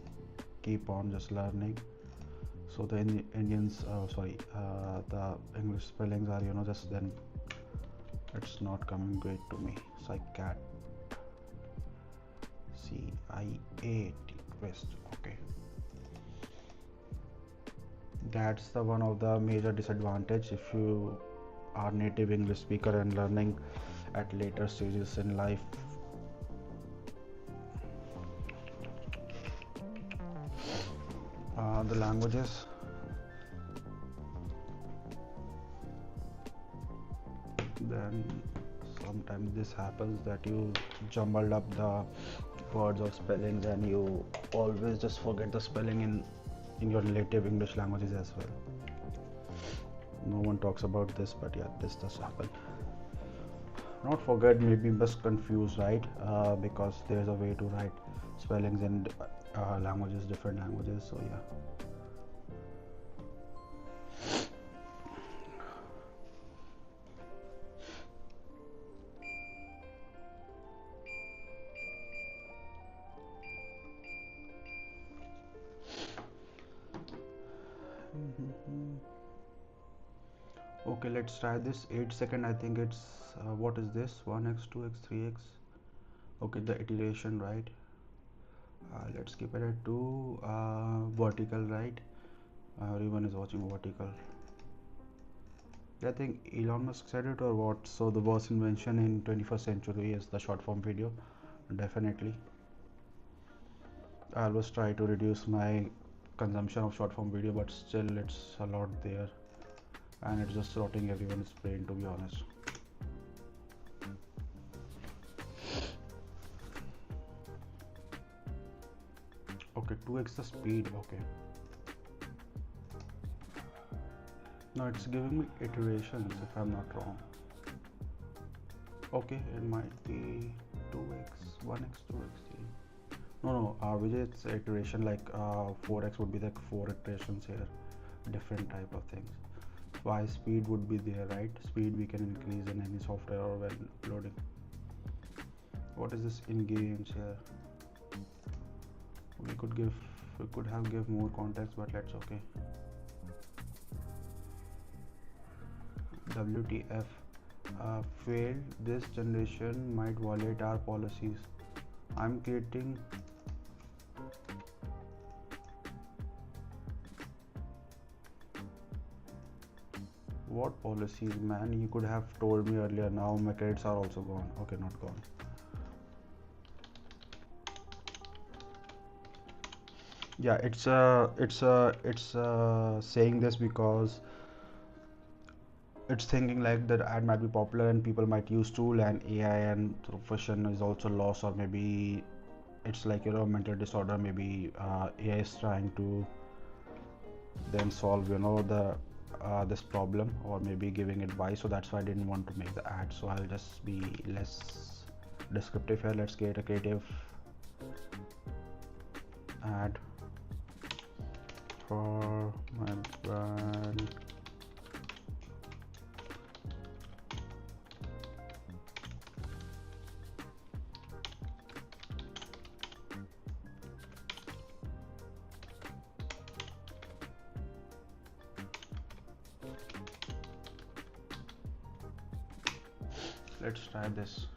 keep on just learning. So the Indians, the English spellings are, just then it's not coming great to me. Psychiat, CIAT, twist. Okay, that's the one of the major disadvantage if you are native English speaker and learning at later stages in life. The languages, then sometimes this happens that you jumbled up the words or spellings and you always just forget the spelling in your native English languages as well. No one talks about this, but yeah, this does happen. Not forget, maybe just confused, right? Because there's a way to write spellings in languages, different languages. So yeah. Okay, let's try this 8 second. I think it's what is this, 1x 2x 3x. Okay, the iteration, right? Let's keep it at 2. Vertical, right? Everyone is watching vertical. I think Elon Musk said it or what. So the worst invention in 21st century is the short form video. Definitely, I always try to reduce my consumption of short form video, but still it's a lot there and it's just rotting everyone's brain, to be honest. 2x the speed. Okay. No, it's giving me iterations if I'm not wrong. Okay, it might be 2x, 1x, 2x. No, Vijay, it's iteration like 4x would be like 4 iterations here, different type of things. Y speed would be there, right? Speed we can increase in any software or when loading. What is this in games here? We could have give more context, but let's okay. WTF? Failed. This generation might violate our policies. I'm creating. What policies, man? You could have told me earlier. Now my credits are also gone. Okay, not gone. Yeah, it's saying this because it's thinking like that ad might be popular and people might use tool, and AI and profession is also lost, or maybe it's like mental disorder. Maybe AI is trying to then solve the this problem, or maybe giving advice. So that's why I didn't want to make the ad, so I'll just be less descriptive here. Let's create a creative ad for my brand. Let's try this.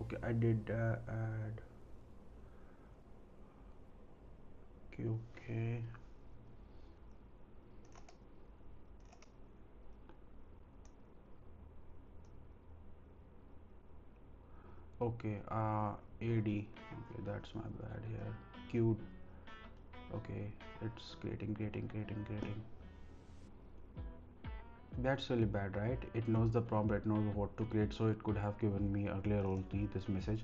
Okay, I did add. Okay. Okay, AD. Okay, that's my bad here. Cute. Okay, it's creating. That's really bad, right? It knows the prompt, it knows what to create, so it could have given me earlier only this message.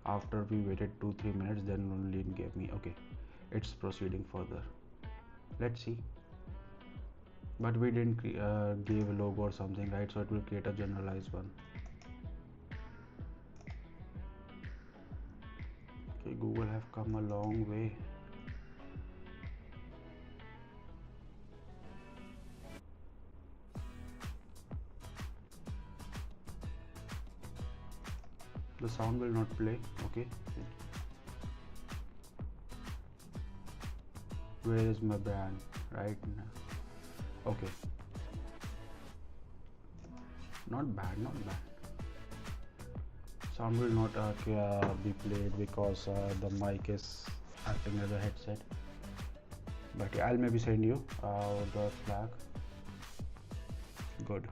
After we waited 2-3 minutes, then only it gave me. Okay, it's proceeding further. Let's see. But we didn't give a logo or something, right? So it will create a generalized one. Okay, Google have come a long way. The sound will not play. Okay, where is my brand right now? Okay, not bad. Sound will not be played because the mic is acting as a headset. But yeah, I'll maybe send you the flag. Good.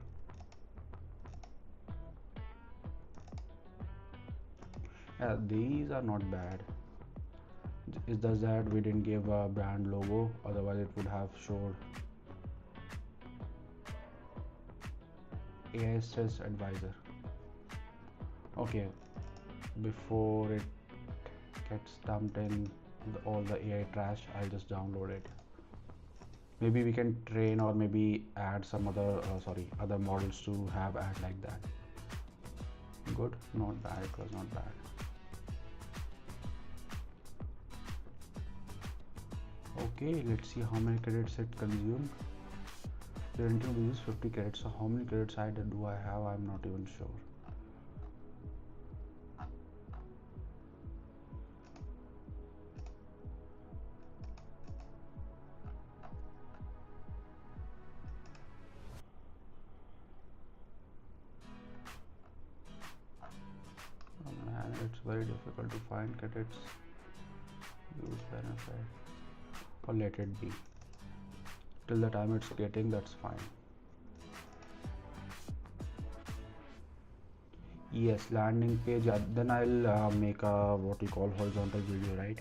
Yeah, these are not bad. It's just that we didn't give a brand logo, otherwise it would have showed. AI stress advisor. Okay, before it gets dumped in all the AI trash, I'll just download it. Maybe we can train or maybe add some other models to have ad like that. Good, not bad. It was not bad. Okay, let's see how many credits it consumed. The internet uses 50 credits. So how many credits do I have? I'm not even sure. Oh man, it's very difficult to find credits. Use benefit. Or let it be. Till the time it's getting, that's fine. Yes, landing page. Then I'll make a what you call horizontal video, right?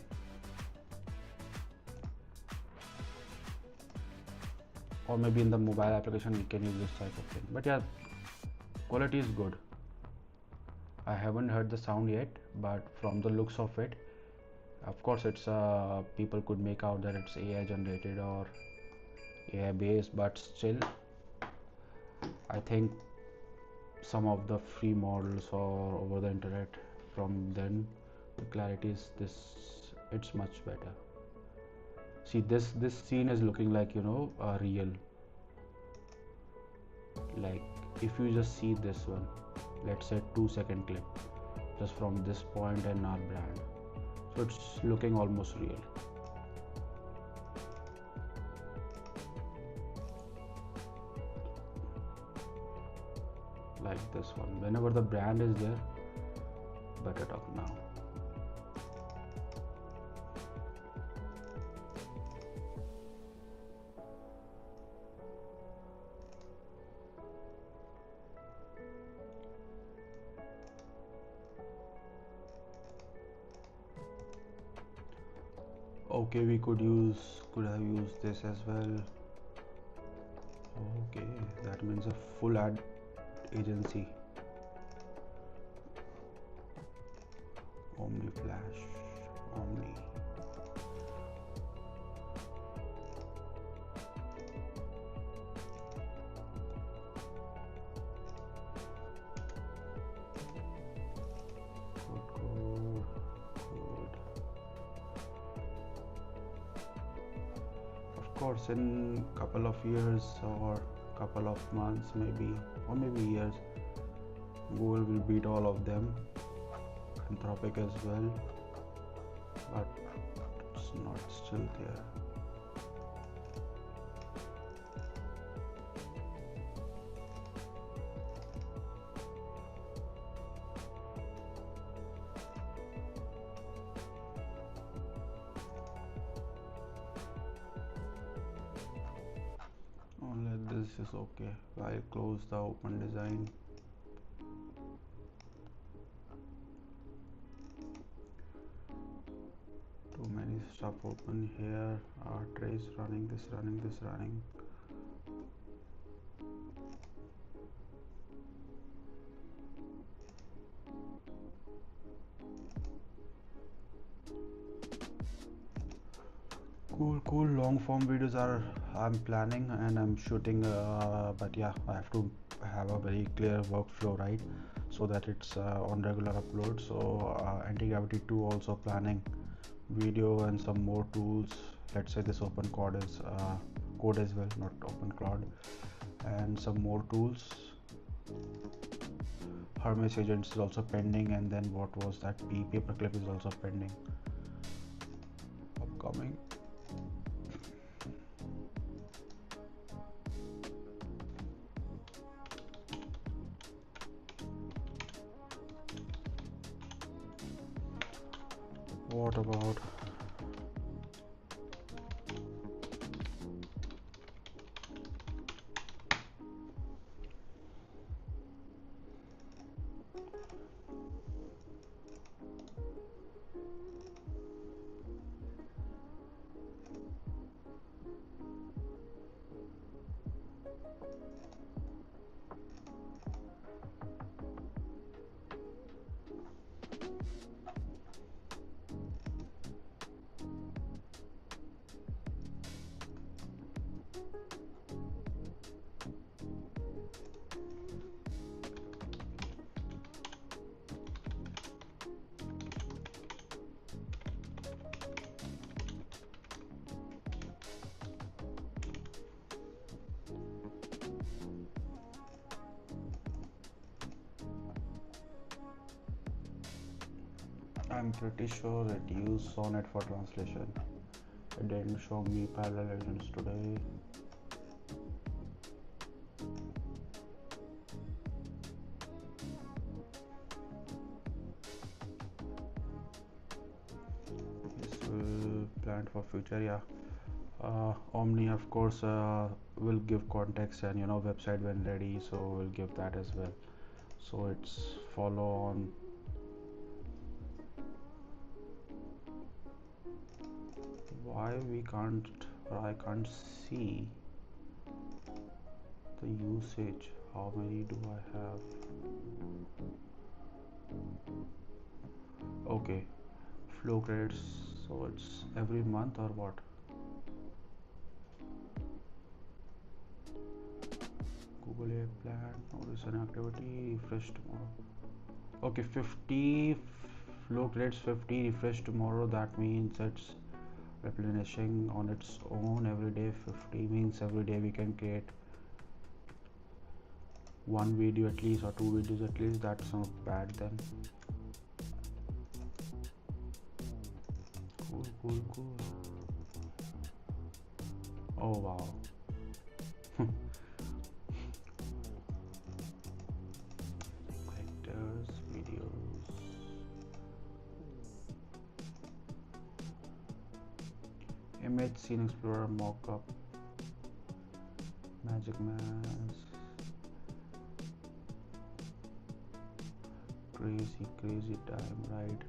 Or maybe in the mobile application we can use this type of thing. But yeah, quality is good. I haven't heard the sound yet, but from the looks of it, of course, it's people could make out that it's AI generated or AI based, but still, I think some of the free models or over the internet from then, the clarity is this, it's much better. See, this scene is looking like, real. Like if you just see this one, let's say 2 second clip, just from this point and our brand, so it's looking almost real. Like this one, whenever the brand is there, better talk now. Okay, we could have used this as well. Okay, that means a full ad agency. Omni Flash, Omni. Code. Of course, in couple of years or couple of months, maybe, or maybe years, Google will beat all of them, Anthropic as well, but it's not still there. Only this is okay. I'll close the open design. Too many stuff open here. Trace running, this running, this running. Cool. Long form videos are I'm planning and I'm shooting, but yeah, I have to have a very clear workflow, right? So that it's on regular upload. So anti-gravity 2 also planning video and some more tools. Let's say this open code as well, not open cloud, and some more tools. Hermes agents is also pending, and then what was that paperclip is also pending, upcoming. What about I'm pretty sure it used Sonnet for translation. It didn't show me parallel agents today. This will plan for future, yeah. Omni, of course, will give context and website when ready, so we'll give that as well. So it's follow on. Why we can't, or I can't see the usage? How many do I have? Okay, flow credits. So it's every month or what? Google Air Plan. Notice an activity. Refresh tomorrow. Okay, 50 flow credits. 50 refresh tomorrow. That means it's replenishing on its own every day. 50 means every day we can create one video at least or two videos at least. That's not bad then. Cool, cool, cool. Oh wow. Vectors, videos. Image scene explorer mockup. Magic mask. Crazy time ride.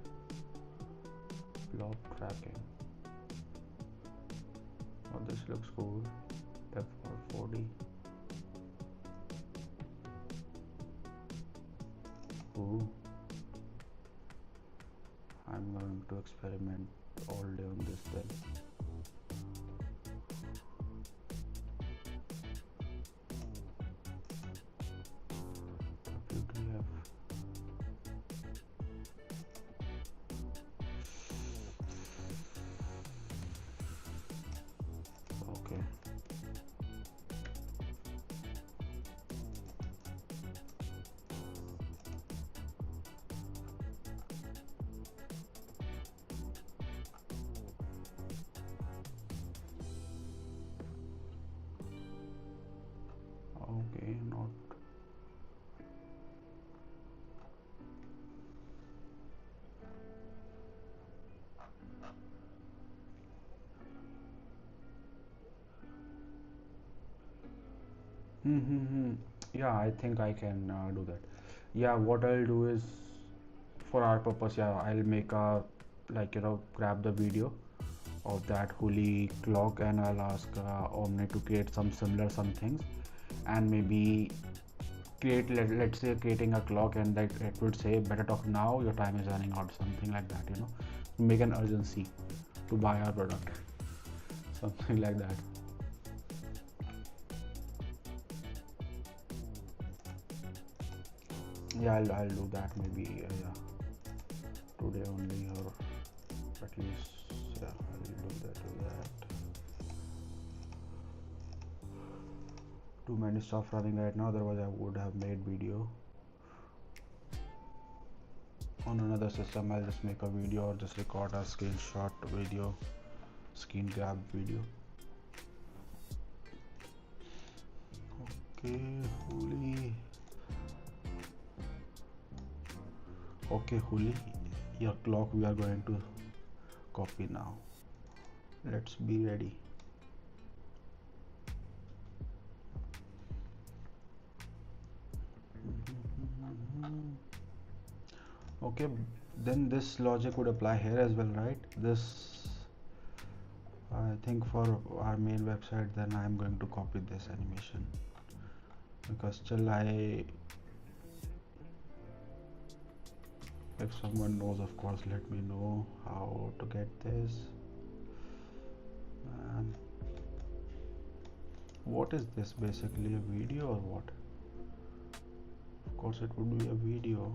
Blob tracking. Oh, this looks cool. F440. Ooh. I'm going to experiment all day on this then. WTF. Okay. Okay, not. Mm-hmm. Yeah, I think I can do that. Yeah, what I'll do is for our purpose, yeah, I'll make a like grab the video of that holy clock and I'll ask Omni to create some similar some things and maybe create let's say creating a clock and that it would say better talk now, your time is running out, something like that. Make an urgency to buy our product, something like that. Yeah, I'll do that maybe yeah, today only or at least yeah, I'll do that. Too many stuff running right now, otherwise I would have made video on another system. I'll just make a video or just record a screenshot video, screen grab video. Okay, Huli, your clock we are going to copy now. Let's be ready. Okay, then this logic would apply here as well, right? This I think for our main website, then I'm going to copy this animation because still if someone knows, of course, let me know how to get this. And what is this, basically a video or what? Of course it would be a video.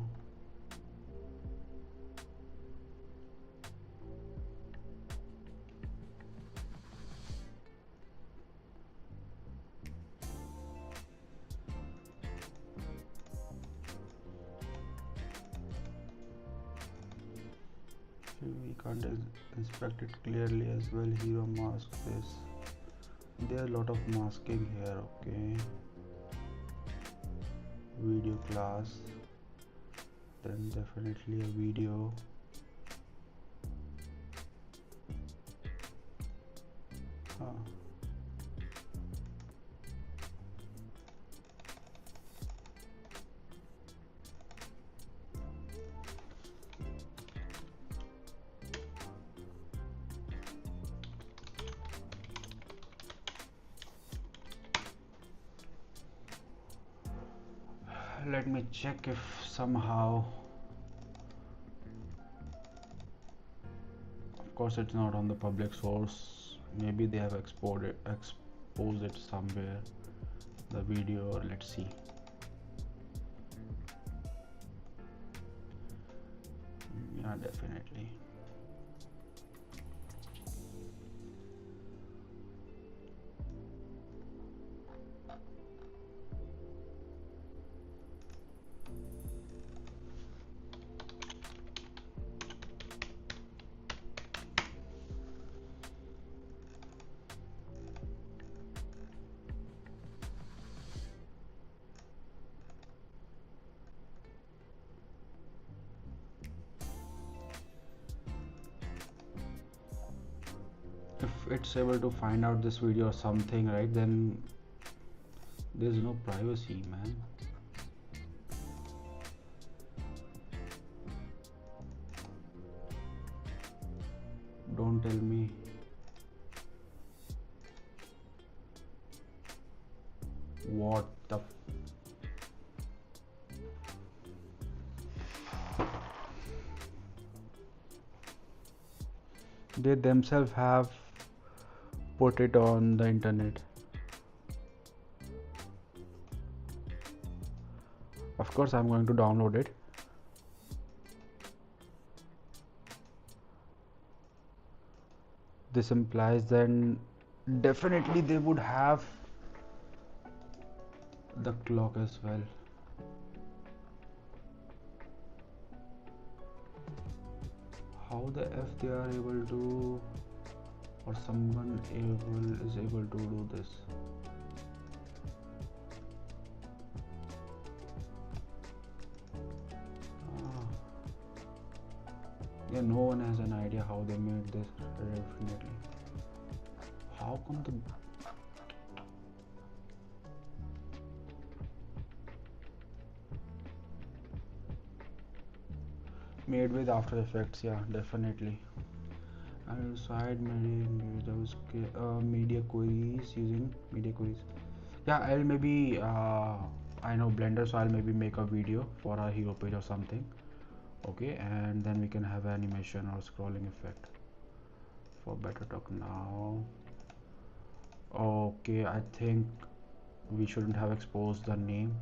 We can't inspect it clearly as well. Hero mask this. There are a lot of masking here. Okay, video class, then definitely a video. Let me check if somehow course it's not on the public source. Maybe they have exposed it somewhere, the video. Let's see. Yeah, definitely. If it's able to find out this video or something, right, then there's no privacy, man. Don't tell me. What the they themselves have put it on the internet. Of course I'm going to download it. This implies then definitely they would have the clock as well. How the F they are able to, or someone is able to do this? Yeah, no one has an idea how they made this. Definitely. How come the made with After Effects? Yeah, definitely. And side media queries, using media queries. Yeah, I'll maybe I know Blender, so I'll maybe make a video for our hero page or something. Okay, and then we can have animation or scrolling effect for better talk now. Okay, I think we shouldn't have exposed the name.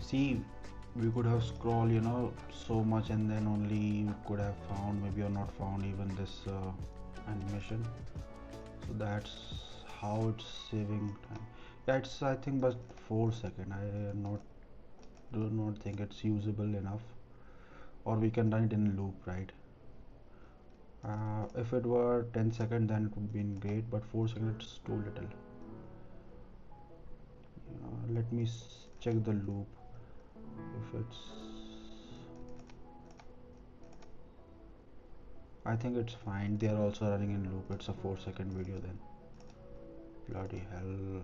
See, we could have scrolled, so much, and then only we could have found, maybe or not found even this animation. So that's how it's saving time. Yeah, it's I think but 4 seconds. Do not think it's usable enough, or we can run it in loop, right? If it were 10 seconds, then it would be great, but 4 seconds is too little. Let me check the loop. If it's, I think it's fine. They are also running in loop. It's a 4 second video then. Bloody hell.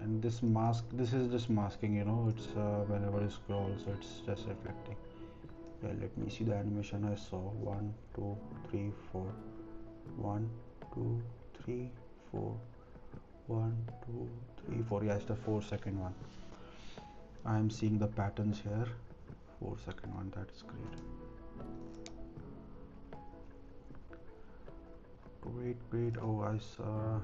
And this mask, this is just masking, it's whenever you scroll, so it's just reflecting. Yeah, let me see the animation I saw. 1 2 3 4 1 2 3 4 1 2 3 4. Yeah, it's the 4 second one. I am seeing the patterns here. 4 second one, that's great. Wait, oh, I saw.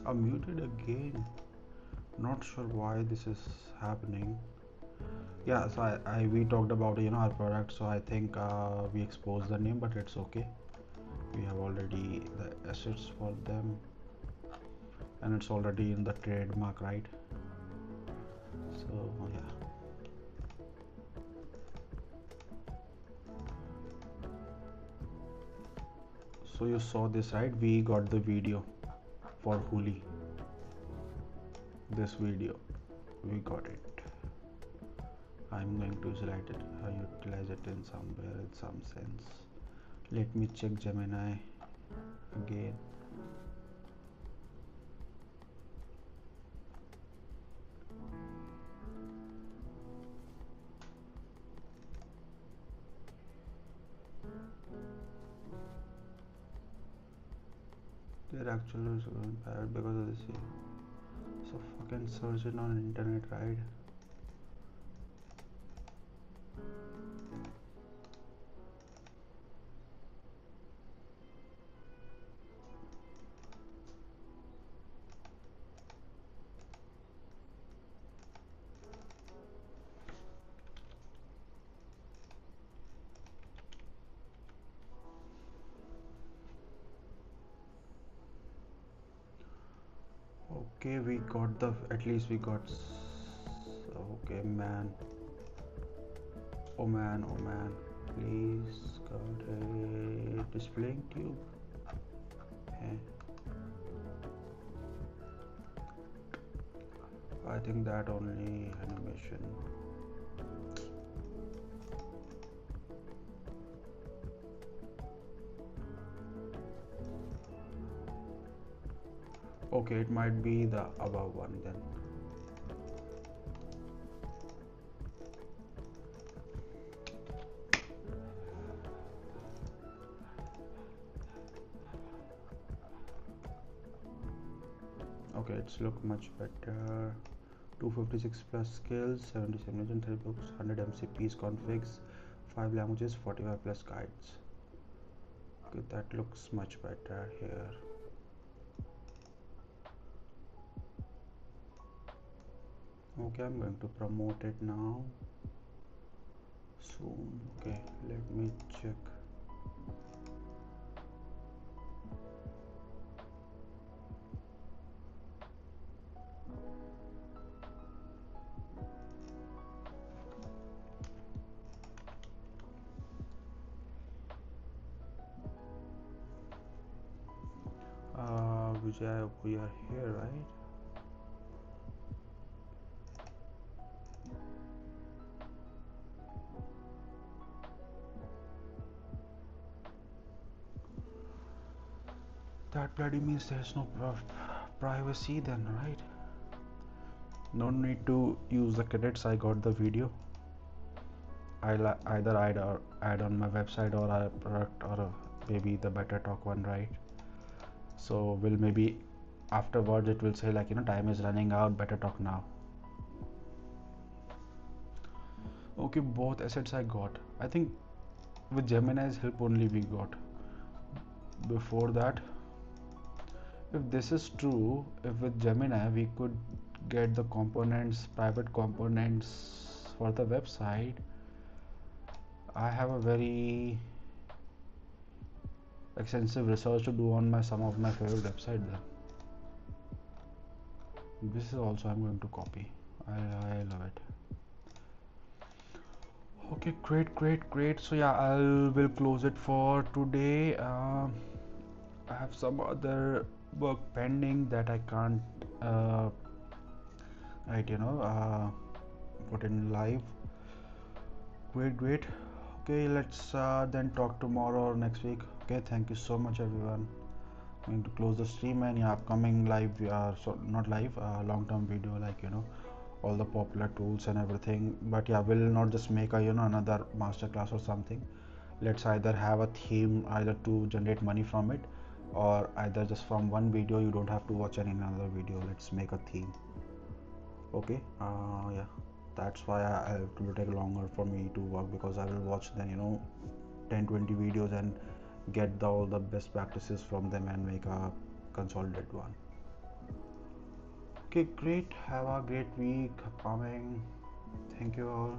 I'm muted again. Not sure why this is happening. Yeah, so we talked about our product, so I think we exposed the name, but it's okay. We have already the assets for them, and it's already in the trademark, right? So yeah, so you saw this, right? We got the video for Huli. This video, we got it. I'm going to utilize it in somewhere in some sense. Let me check Gemini again. They're actually going bad because of this. So fucking search it on internet, right? Okay, we got the, at least we got okay, man. Oh man, oh man, please got a displaying tube. I think that only animation. Okay, it might be the above one then. Okay, it's look much better. 256 plus skills, 77 legend, 3 books, 100 MCPs configs, 5 languages, 45 plus guides. Okay, that looks much better here. Okay, I'm going to promote it now soon. Okay, let me check. Vijay, we are here, right? That bloody means there's no privacy then, right? No need to use the credits. I got the video. I'll either add on my website or a product or maybe the Better Talk one, right? So will maybe afterwards it will say like, you know, time is running out, better talk now. Okay, both assets I got. I think with Gemini's help only we got. Before that, if this is true, if with Gemini we could get the components, private components for the website, I have a very extensive research to do on some of my favorite websites there. This is also I'm going to copy. I love it. Okay, great. So yeah, will close it for today. I have some other work pending that I can't right, put in live. Great. Okay, let's then talk tomorrow or next week. Okay, thank you so much everyone. I'm going to close the stream, and yeah, upcoming live, so not live, long-term video, like, you know, all the popular tools and everything. But yeah, we'll not just make a, you know, another masterclass or something. Let's either have a theme either to generate money from it, or either just from one video you don't have to watch any another video. Let's make a theme. Okay, yeah, that's why it will take longer for me to work, because I will watch then, you know, 10-20 videos and get all the best practices from them and make a consolidated one. Okay, great. Have a great week upcoming. Thank you all.